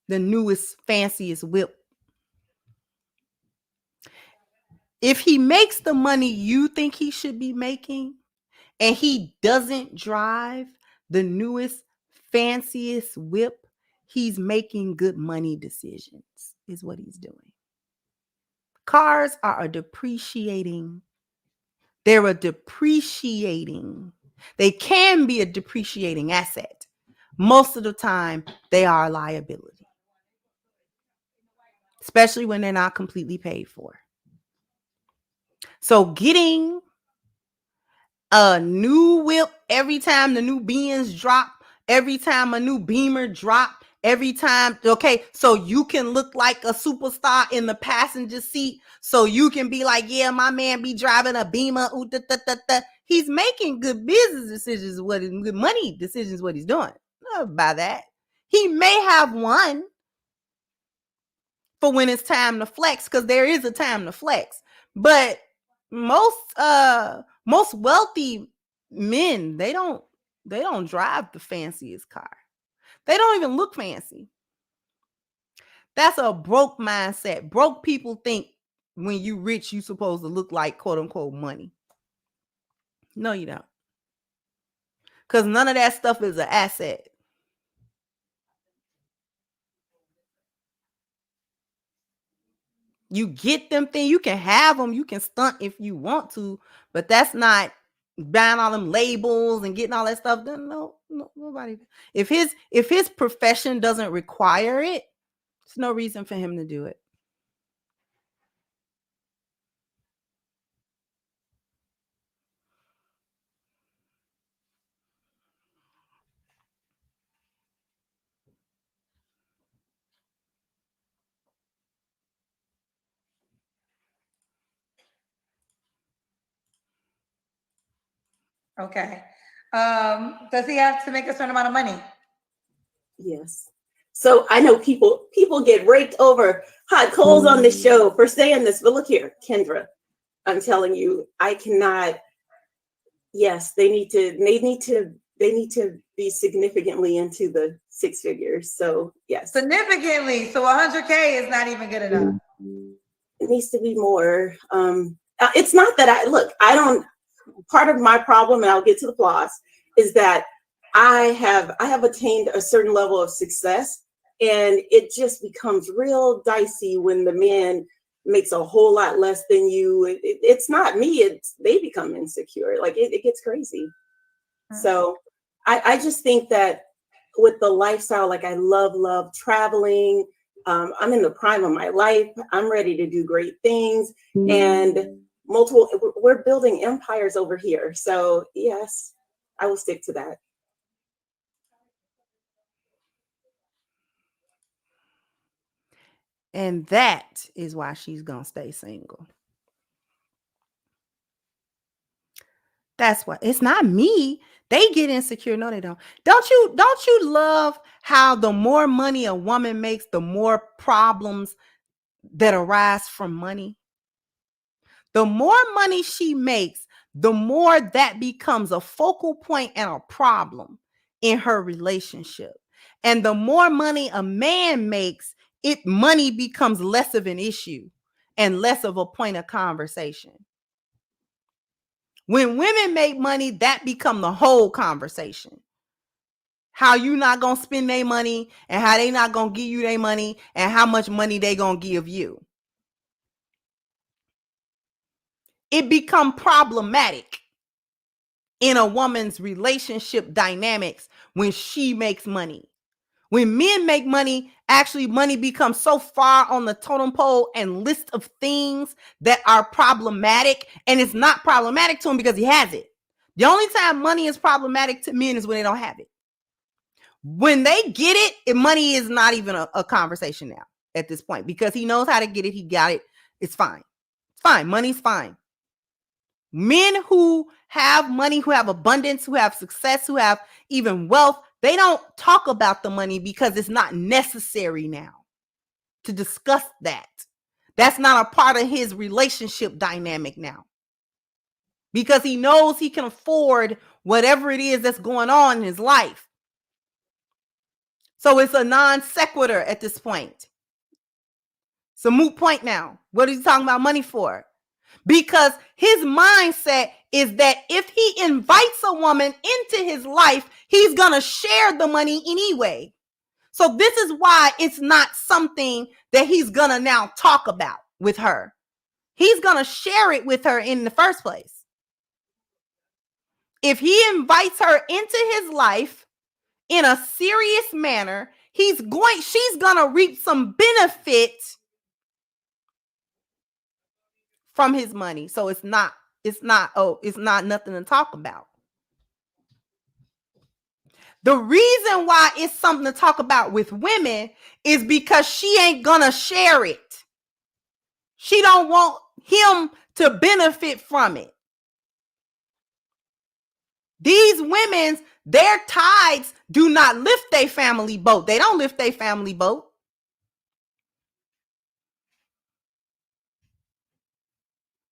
the newest, fanciest whip. If he makes the money you think he should be making, and he doesn't drive the newest, fanciest whip, he's making good money decisions, is what he's doing. Cars are a depreciating. They're a depreciating. They can be a depreciating asset. Most of the time, they are a liability, especially when they're not completely paid for. So getting a new whip every time the new Benz drop, every time a new Beamer drop, every time, okay, so you can look like a superstar in the passenger seat, so you can be like, yeah, my man be driving a Beamer. Ooh, da, da, da, da. He's making good business decisions, good money decisions, what he's doing. By that, he may have one for when it's time to flex, because there is a time to flex. But most wealthy men, they don't drive the fanciest car. They don't even look fancy. That's a broke mindset. Broke people think when you rich, you supposed to look like quote unquote money. No, you don't. Because none of that stuff is an asset. You get them things, you can have them, you can stunt if you want to, but that's not buying all them labels and getting all that stuff. No, nobody. If his profession doesn't require it, there's no reason for him to do it. Okay. Does he have to make a certain amount of money? Yes. So I know people get raked over hot coals on this show for saying this, but look here, Kendra, I'm telling you, I cannot. Yes, they need to be significantly into the six figures. So yes, significantly. So 100K is not even good enough. It needs to be more. It's not that I don't. Part of my problem, and I'll get to the flaws, is that I have attained a certain level of success, and it just becomes real dicey when the man makes a whole lot less than you. It's not me, they become insecure. Like it gets crazy. So I just think that with the lifestyle, like I love traveling. I'm in the prime of my life. I'm ready to do great things. And we're building empires over here. So yes, I will stick to that. And that is why she's going to stay single. That's why. It's not me. They get insecure. No, they don't. Don't you love how the more money a woman makes, the more problems that arise from money? The more money she makes, the more that becomes a focal point and a problem in her relationship. And the more money a man makes, money becomes less of an issue and less of a point of conversation. When women make money, that become the whole conversation. How you not gonna spend their money and how they not gonna give you their money and how much money they gonna give you. It become problematic in a woman's relationship dynamics when she makes money. When men make money, actually money becomes so far on the totem pole and list of things that are problematic, and it's not problematic to him because he has it. The only time money is problematic to men is when they don't have it. When they get it, money is not even a conversation now at this point because he knows how to get it. He got it. It's fine. It's fine. Money's fine. Men who have money, who have abundance, who have success, who have even wealth, they don't talk about the money because it's not necessary now to discuss that. That's not a part of his relationship dynamic now because he knows he can afford whatever it is that's going on in his life. So it's a non sequitur at this point. It's a moot point now. What is he talking about money for? Because his mindset is that if he invites a woman into his life, he's going to share the money anyway. So this is why it's not something that he's going to now talk about with her. He's going to share it with her in the first place. If he invites her into his life in a serious manner, she's going to reap some benefit from his money. So it's not nothing to talk about. The reason why it's something to talk about with women is because she ain't gonna share it. She don't want him to benefit from it. These women's, their tides do not lift their family boat. They don't lift their family boat.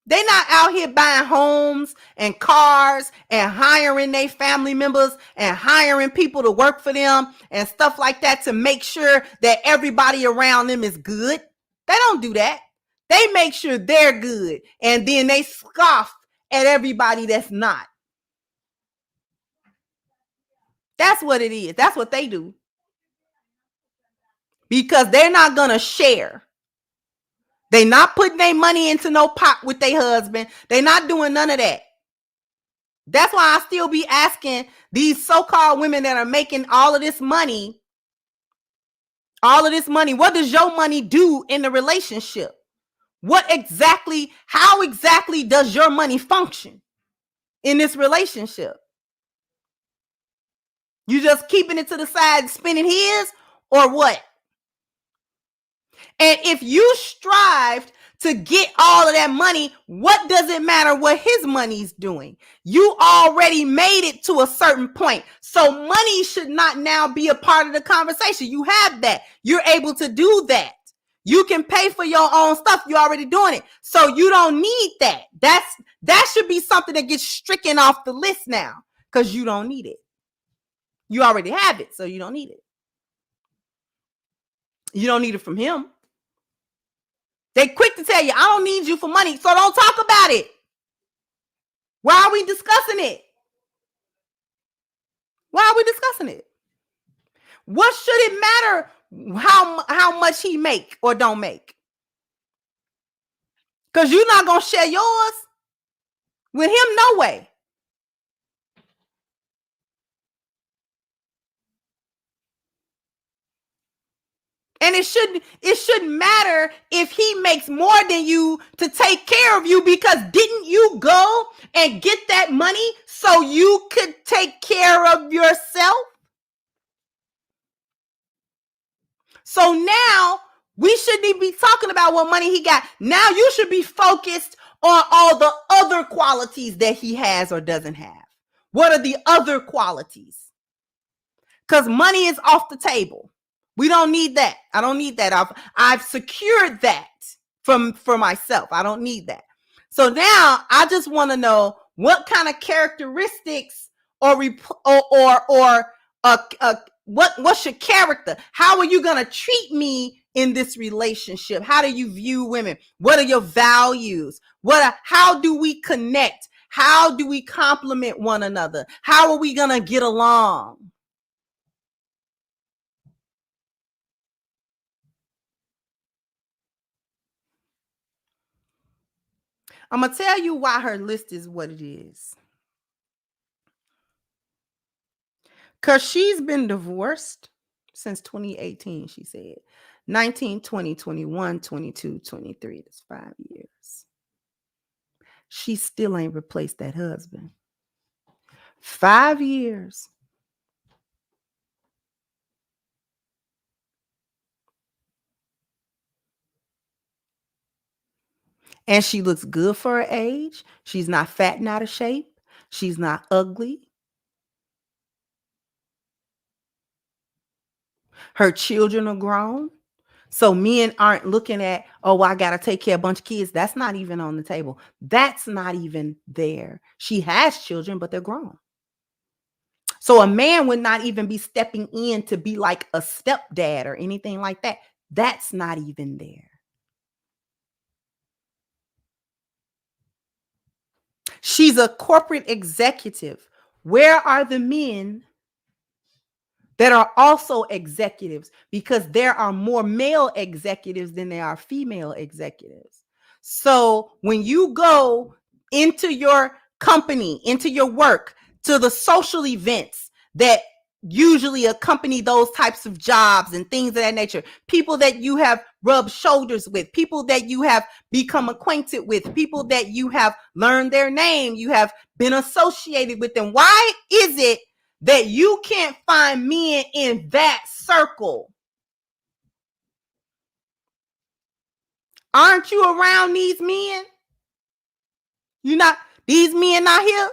They're not out here buying homes and cars and hiring their family members and hiring people to work for them and stuff like that to make sure that everybody around them is good. They don't do that. They make sure they're good and then they scoff at everybody that's not. That's what it is. That's what they do. Because they're not going to share. They're not putting their money into no pot with their husband. They're not doing none of that. That's why I still be asking these so-called women that are making all of this money, what does your money do in the relationship? How exactly does your money function in this relationship? You just keeping it to the side and spending his or what? And if you strived to get all of that money, what does it matter what his money's doing? You already made it to a certain point. So money should not now be a part of the conversation. You have that. You're able to do that. You can pay for your own stuff. You're already doing it. So you don't need that. That should be something that gets stricken off the list now because you don't need it. You already have it, so you don't need it. You don't need it from him. They quick to tell you, I don't need you for money, so don't talk about it. Why are we discussing it? Why are we discussing it? What should it matter how much he make or don't make? Because you're not going to share yours with him, no way. And it shouldn't matter if he makes more than you to take care of you, because didn't you go and get that money so you could take care of yourself? So now we shouldn't even be talking about what money he got. Now you should be focused on all the other qualities that he has or doesn't have. What are the other qualities? Because money is off the table. We don't need that. I don't need that. I've secured that for myself. I don't need that. So now I just want to know what kind of characteristics what's your character? How are you going to treat me in this relationship? How do you view women? What are your values? How do we connect? How do we complement one another? How are we going to get along? I'm going to tell you why her list is what it is. Because she's been divorced since 2018, she said. 19, 20, 21, 22, 23. That's 5 years. She still ain't replaced that husband. 5 years. And she looks good for her age. She's not fat and out of shape. She's not ugly. Her children are grown. So men aren't looking at, oh, I got to take care of a bunch of kids. That's not even on the table. That's not even there. She has children, but they're grown. So a man would not even be stepping in to be like a stepdad or anything like that. That's not even there. She's a corporate executive. Where are the men that are also executives? Because there are more male executives than there are female executives. So when you go into your company, into your work, to the social events that usually accompany those types of jobs and things of that nature, people that you have rubbed shoulders with, people that you have become acquainted with, people that you have learned their name, you have been associated with them. Why is it that you can't find men in that circle? Aren't you around these men? These men not here?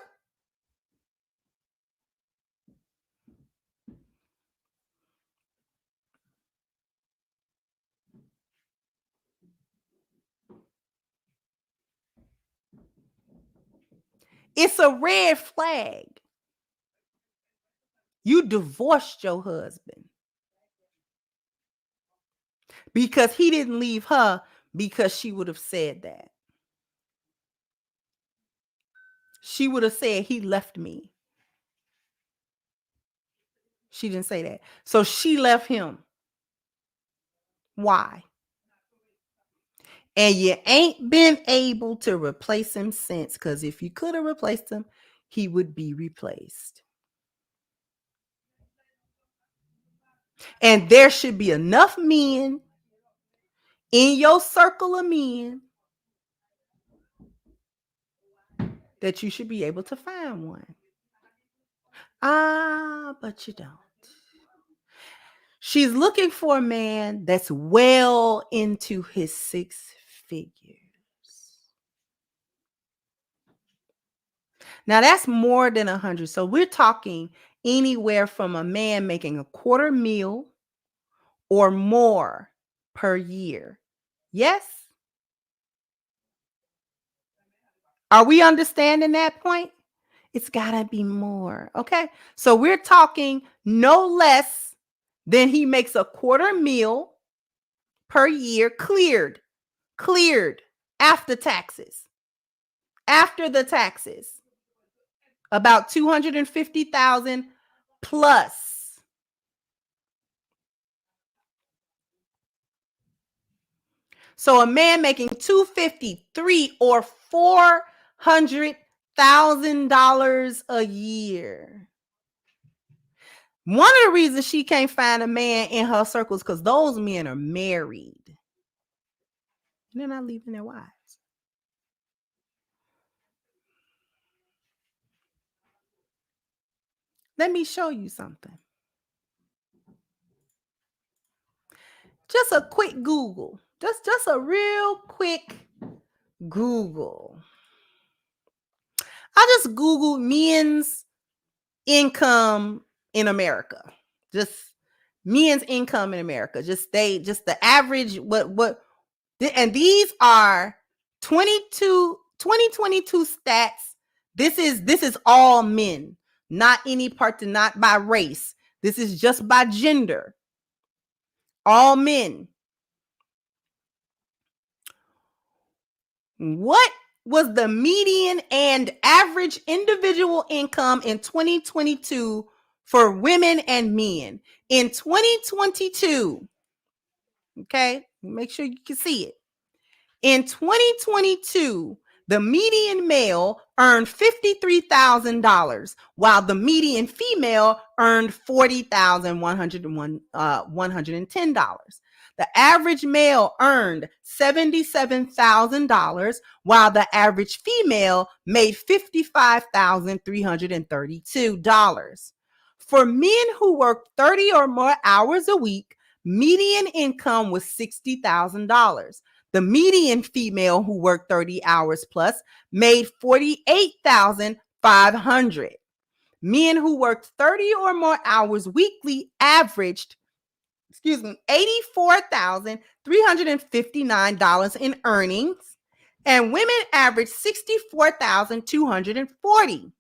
It's a red flag. You divorced your husband because he didn't leave her because she would have said that. She would have said, he left me. She didn't say that. So she left him. Why? And you ain't been able to replace him since, because if you could have replaced him, he would be replaced. And there should be enough men in your circle of men that you should be able to find one. But you don't. She's looking for a man that's well into his 6 figures. Now that's more than 100. So we're talking anywhere from a man making $250,000 or more per year. Yes? Are we understanding that point? It's gotta be more. Okay. So we're talking no less than he makes $250,000 per year cleared after taxes. After the taxes. About $250,000 plus. So a man making $253,000 or $400,000 a year One of the reasons she can't find a man in her circles because those men are married. And they're not leaving their wives. Let me show you something. Just a quick Google. Just a real quick Google. I just Googled men's income in America. Just men's income in America. Just the average and these are 2022 stats. This is all men, not any part, not by race. This is just by gender. All men. What was the median and average individual income in 2022 for women and men? In 2022, okay, make sure you can see it. In 2022, the median male earned $53,000, while the median female earned $40,110. The average male earned $77,000, while the average female made $55,332. For men who worked 30 or more hours a week, median income was $60,000. The median female who worked 30 hours plus made $48,500. Men who worked 30 or more hours weekly averaged $84,359 in earnings, and women averaged $64,240.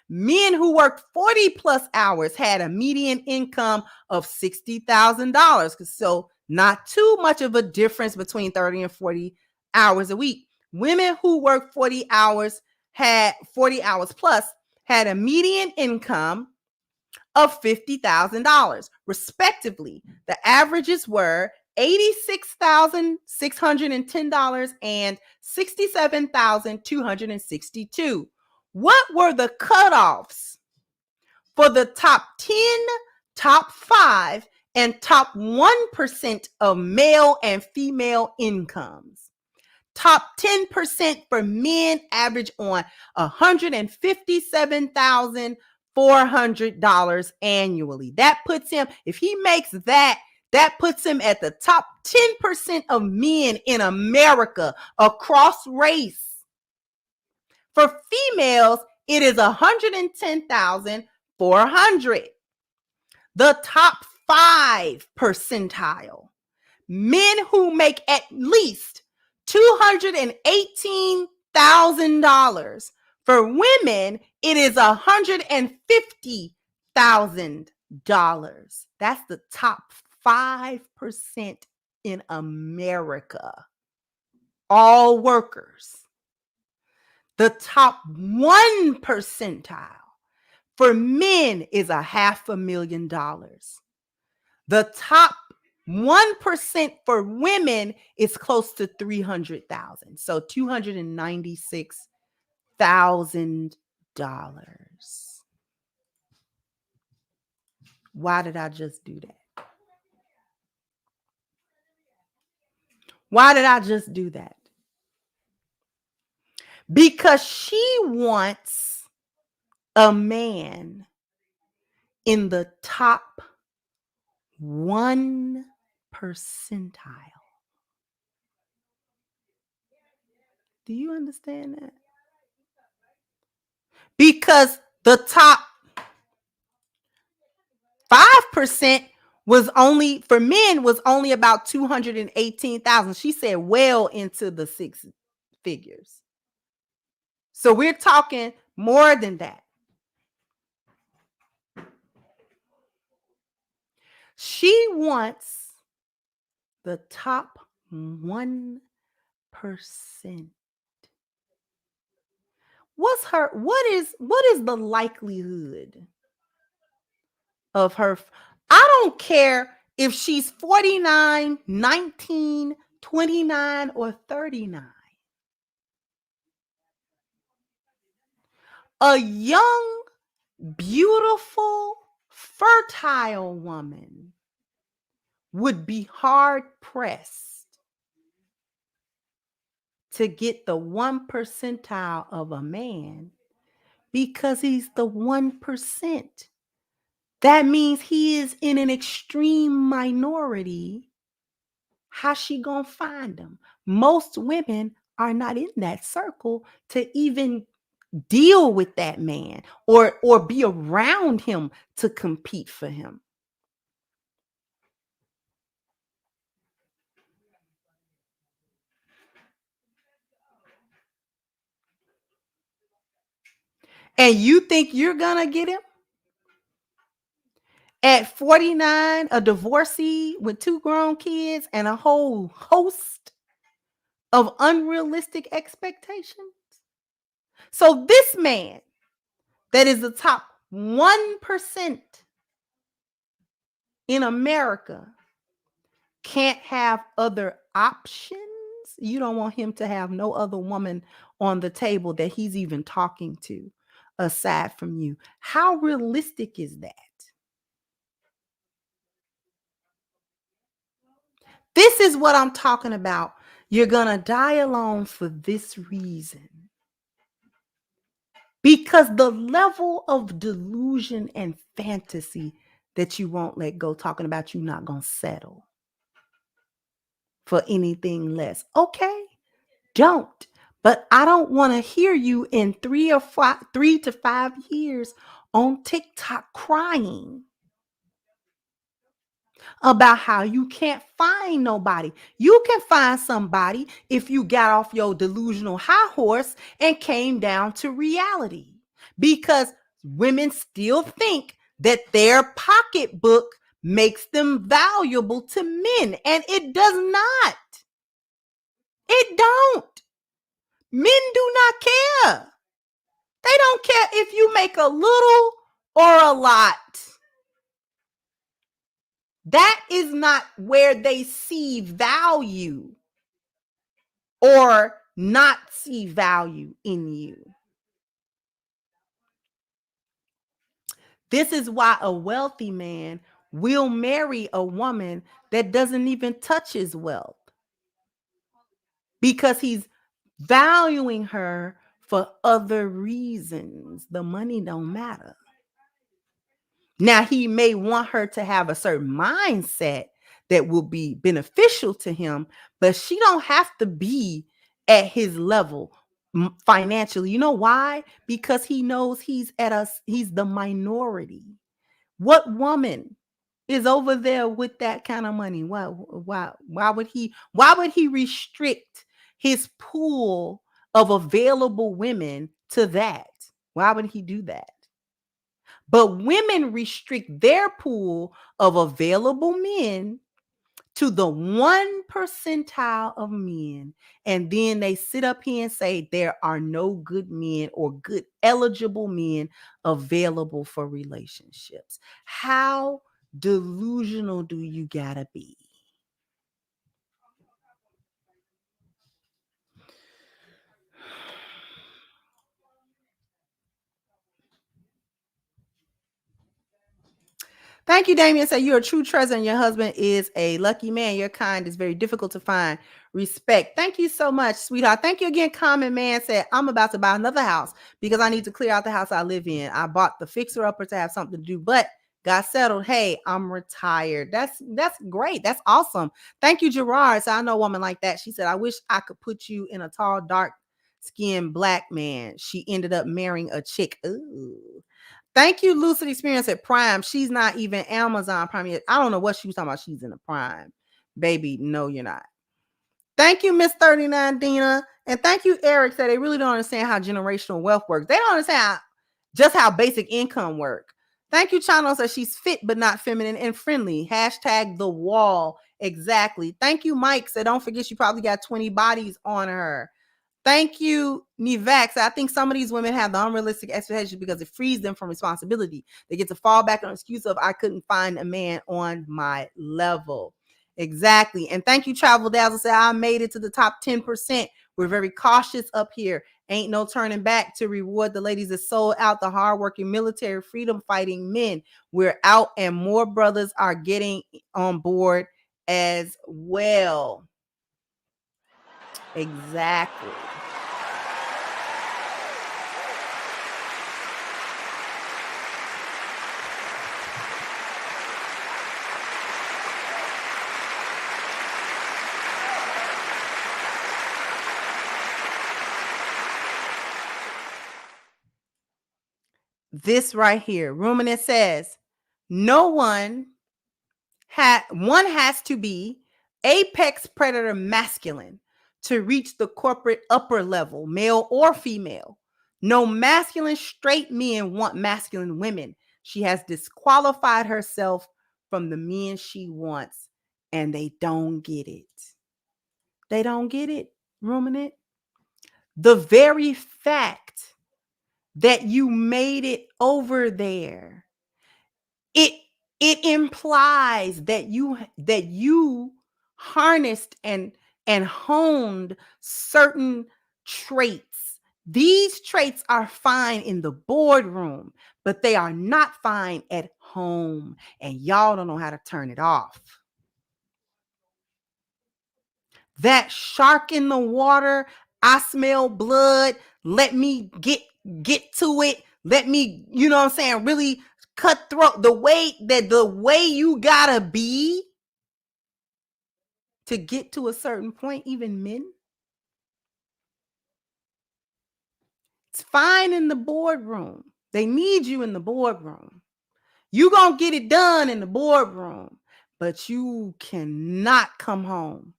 Men who worked 40 plus hours had a median income of $60,000. So not too much of a difference between 30 and 40 hours a week. Women who worked 40 hours plus had a median income of $50,000, respectively. The averages were $86,610 and $67,262. What were the cutoffs for the top 10, top 5, and top 1% of male and female incomes? Top 10% for men average on $157,400 annually. That puts him, if he makes that puts him at the top 10% of men in America across race. For females, it is $110,400. The top 5 percentile. Men who make at least $218,000. For women, it is $150,000. That's the top 5% in America. All workers. The top 1 percentile for men is $500,000. The top 1% for women is close to $300,000. So $296,000. Why did I just do that? Why did I just do that? Because she wants a man in the top 1 percentile. Do you understand that? Because the top 5% was only for men was only about 218,000. She said well into the 6 figures. So we're talking more than that. She wants the top 1%. What is the likelihood of her? I don't care if she's 49, 19, 29, or 39. A young, beautiful, fertile woman would be hard pressed to get the 1 percentile of a man because he's the 1%. That means he is in an extreme minority. How's she gonna find him? Most women are not in that circle to even deal with that man or be around him to compete for him. And you think you're gonna get him? At 49, a divorcee with 2 grown kids and a whole host of unrealistic expectations. So this man that is the top 1% in America can't have other options. You don't want him to have no other woman on the table that he's even talking to aside from you. How realistic is that? This is what I'm talking about. You're going to die alone for this reason. Because the level of delusion and fantasy that you won't let go, talking about you not going to settle for anything less. Okay, don't. But I don't want to hear you in 3 to 5 years on TikTok crying about how you can't find nobody. You can find somebody if you got off your delusional high horse and came down to reality. Because women still think that their pocketbook makes them valuable to men, and it does not. It don't. Men do not care. They don't care if you make a little or a lot. That is not where they see value or not see value in you. This is why a wealthy man will marry a woman that doesn't even touch his wealth, because he's valuing her for other reasons. The money don't matter. Now, he may want her to have a certain mindset that will be beneficial to him, but she don't have to be at his level financially. You know why? Because he knows he's the minority. What woman is over there with that kind of money? Why would he restrict his pool of available women to that? Why would he do that? But women restrict their pool of available men to the 1 percentile of men. And then they sit up here and say there are no good men or good eligible men available for relationships. How delusional do you gotta be? Thank you, Damien. Say you're a true treasure and your husband is a lucky man. Your kind is very difficult to find. Respect. Thank you so much, sweetheart. Thank you again. Common Man said, I'm about to buy another house because I need to clear out the house I live in. I bought the fixer-upper to have something to do, but got settled. Hey, I'm retired. That's great. That's awesome. Thank you, Gerard. So I know a woman like that. She said, I wish I could put you in a tall, dark-skinned black man. She ended up marrying a chick. Ooh. Thank you, Lucid Experience at Prime. She's not even Amazon Prime yet. I don't know what she was talking about. She's in the Prime. Baby, no, you're not. Thank you, Miss 39 Dina. And thank you, Eric. Said they really don't understand how generational wealth works. They don't understand just how basic income works. Thank you, Chano. Said she's fit but not feminine and friendly. Hashtag the wall. Exactly. Thank you, Mike. Said don't forget she probably got 20 bodies on her. Thank you, Nivax. I think some of these women have the unrealistic expectations because it frees them from responsibility. They get to fall back on an excuse of I couldn't find a man on my level. Exactly. And thank you, Travel Dazzle. Say I made it to the top 10%. We're very cautious up here Ain't no turning back to reward the ladies that sold out the hardworking military freedom fighting men. We're out and more brothers are getting on board as well. Exactly. This right here, Ruminant says, one has to be apex predator masculine to reach the corporate upper level, male or female. No masculine straight men want masculine women. She has disqualified herself from the men she wants, and they don't get it. They don't get it, Ruminant. The very fact that you made it over there, it implies that you harnessed and honed certain traits. These traits are fine in the boardroom, but they are not fine at home, and y'all don't know how to turn it off. That shark in the water, I smell blood, let me get to it. Let me, you know what I'm saying, really cutthroat. The way you gotta be to get to a certain point, even men. It's fine in the boardroom. They need you in the boardroom. You gonna get it done in the boardroom, but you cannot come home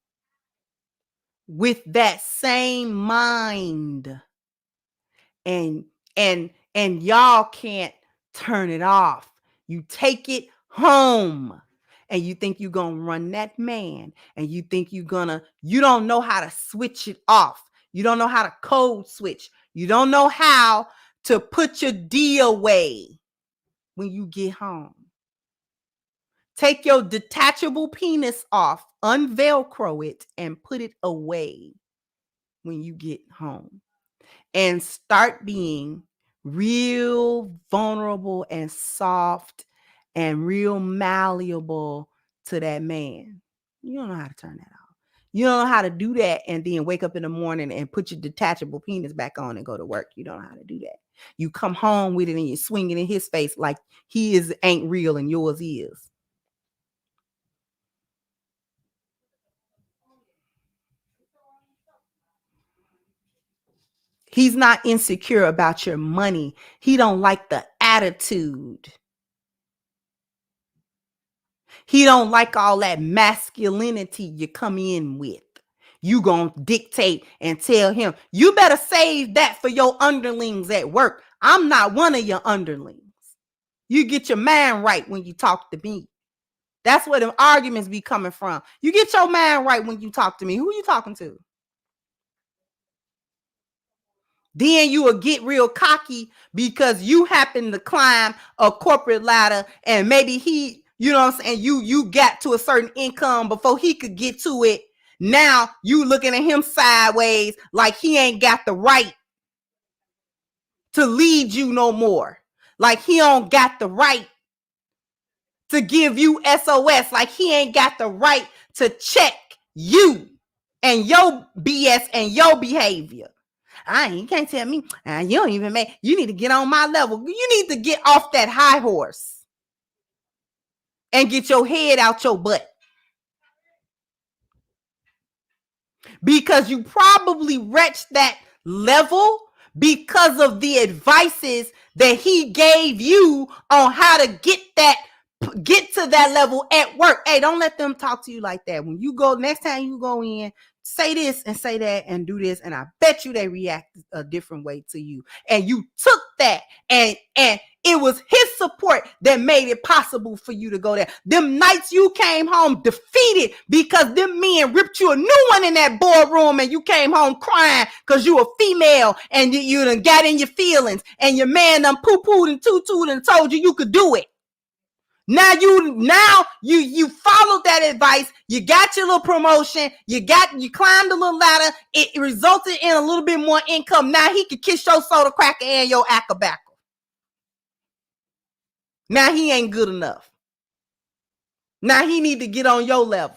with that same mind, and y'all can't turn it off. You take it home, and you think you're gonna run that man, and you think you don't know how to switch it off. You don't know how to code switch. You don't know how to put your D away when you get home. Take your detachable penis off, unvelcro it, and put it away when you get home. And start being real vulnerable and soft and real malleable to that man. You don't know how to turn that off. You don't know how to do that and then wake up in the morning and put your detachable penis back on and go to work. You don't know how to do that. You come home with it and you swing it in his face like he ain't real and yours is. He's not insecure about your money. He don't like the attitude. He don't like all that masculinity you come in with. You gonna dictate and tell him, you better save that for your underlings at work. I'm not one of your underlings. You get your mind right when you talk to me. That's where the arguments be coming from. You get your mind right when you talk to me. Who you talking to? Then you will get real cocky because you happen to climb a corporate ladder and maybe he, you know what I'm saying, you got to a certain income before he could get to it. Now you looking at him sideways like he ain't got the right to lead you no more. Like he don't got the right to give you SOS. Like he ain't got the right to check you and your BS and your behavior. You can't tell me. You don't even make. You need to get on my level. You need to get off that high horse and get your head out your butt. Because you probably reached that level because of the advices that he gave you on how to get to that level at work. Hey, don't let them talk to you like that. When you go, next time you go in, say this and say that and do this, and I bet you they react a different way to you. And you took that, and it was his support that made it possible for you to go there. Them nights you came home defeated because them men ripped you a new one in that boardroom, and you came home crying because you a female and you done got in your feelings, and your man done poo-pooed and toot-tooed and told you could do it. Now you followed that advice. You got your little promotion. You climbed a little ladder. It resulted in a little bit more income. Now he could kiss your soda cracker and your accabacker. Now he ain't good enough. Now he need to get on your level.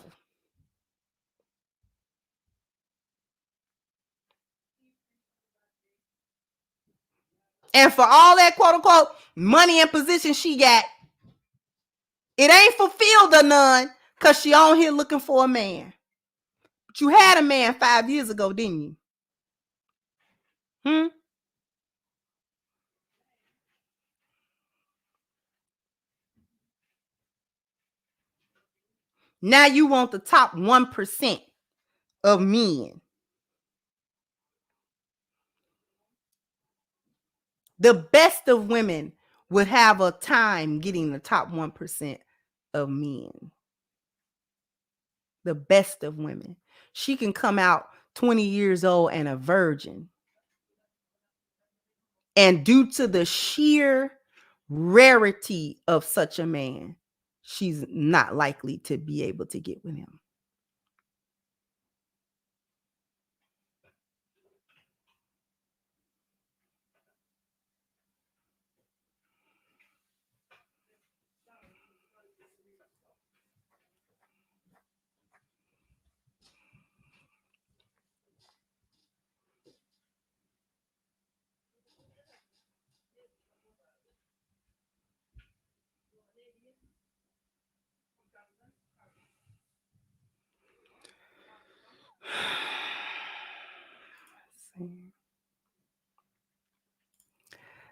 And for all that quote unquote money and position she got, it ain't fulfilled or none because she on here looking for a man. But you had a man 5 years ago, didn't you? Now you want the top 1% of men. The best of women would have a time getting the top 1% of men. The best of women. She can come out 20 years old and a virgin. And due to the sheer rarity of such a man, she's not likely to be able to get with him.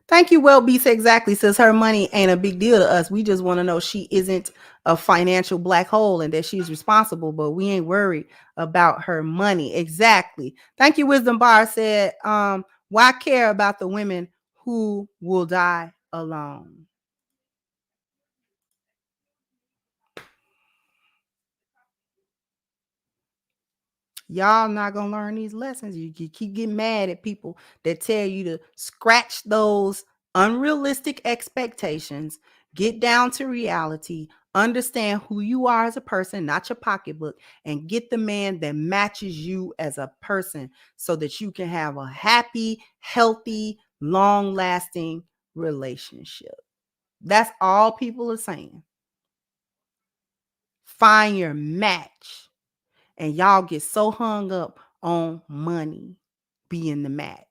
Thank you, Well Beast. Exactly. Says her money ain't a big deal to us. We just want to know she isn't a financial black hole and that she's responsible, but we ain't worried about her money. Exactly. Thank you, Wisdom Bar. Said, why care about the women who will die alone? Y'all not gonna learn these lessons. You keep getting mad at people that tell you to scratch those unrealistic expectations, get down to reality, understand who you are as a person, not your pocketbook, and get the man that matches you as a person so that you can have a happy, healthy, long-lasting relationship. That's all people are saying. Find your match. And y'all get so hung up on money being the match.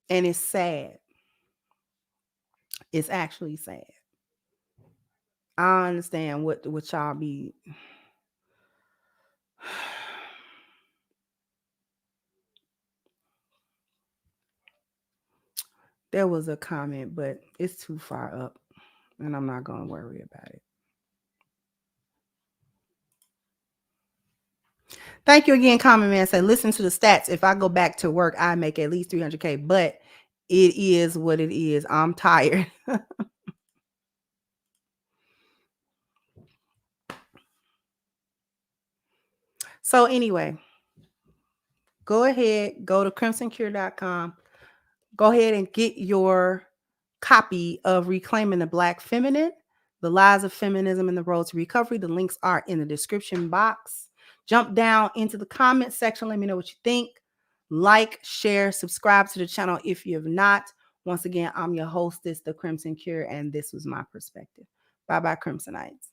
And it's sad. It's actually sad. I understand what y'all be. There was a comment, but it's too far up, and I'm not going to worry about it. Thank you again, Common Man. Say, listen to the stats. If I go back to work, I make at least 300K, but it is what it is. I'm tired. So anyway, go ahead, go to crimsoncure.com. Go ahead and get your copy of Reclaiming the Black Feminine, The Lies of Feminism and the Road to Recovery. The links are in the description box. Jump down into the comment section. Let me know what you think. Like, share, subscribe to the channel if you have not. Once again, I'm your hostess, The Crimson Cure, and this was my perspective. Bye-bye, Crimsonites.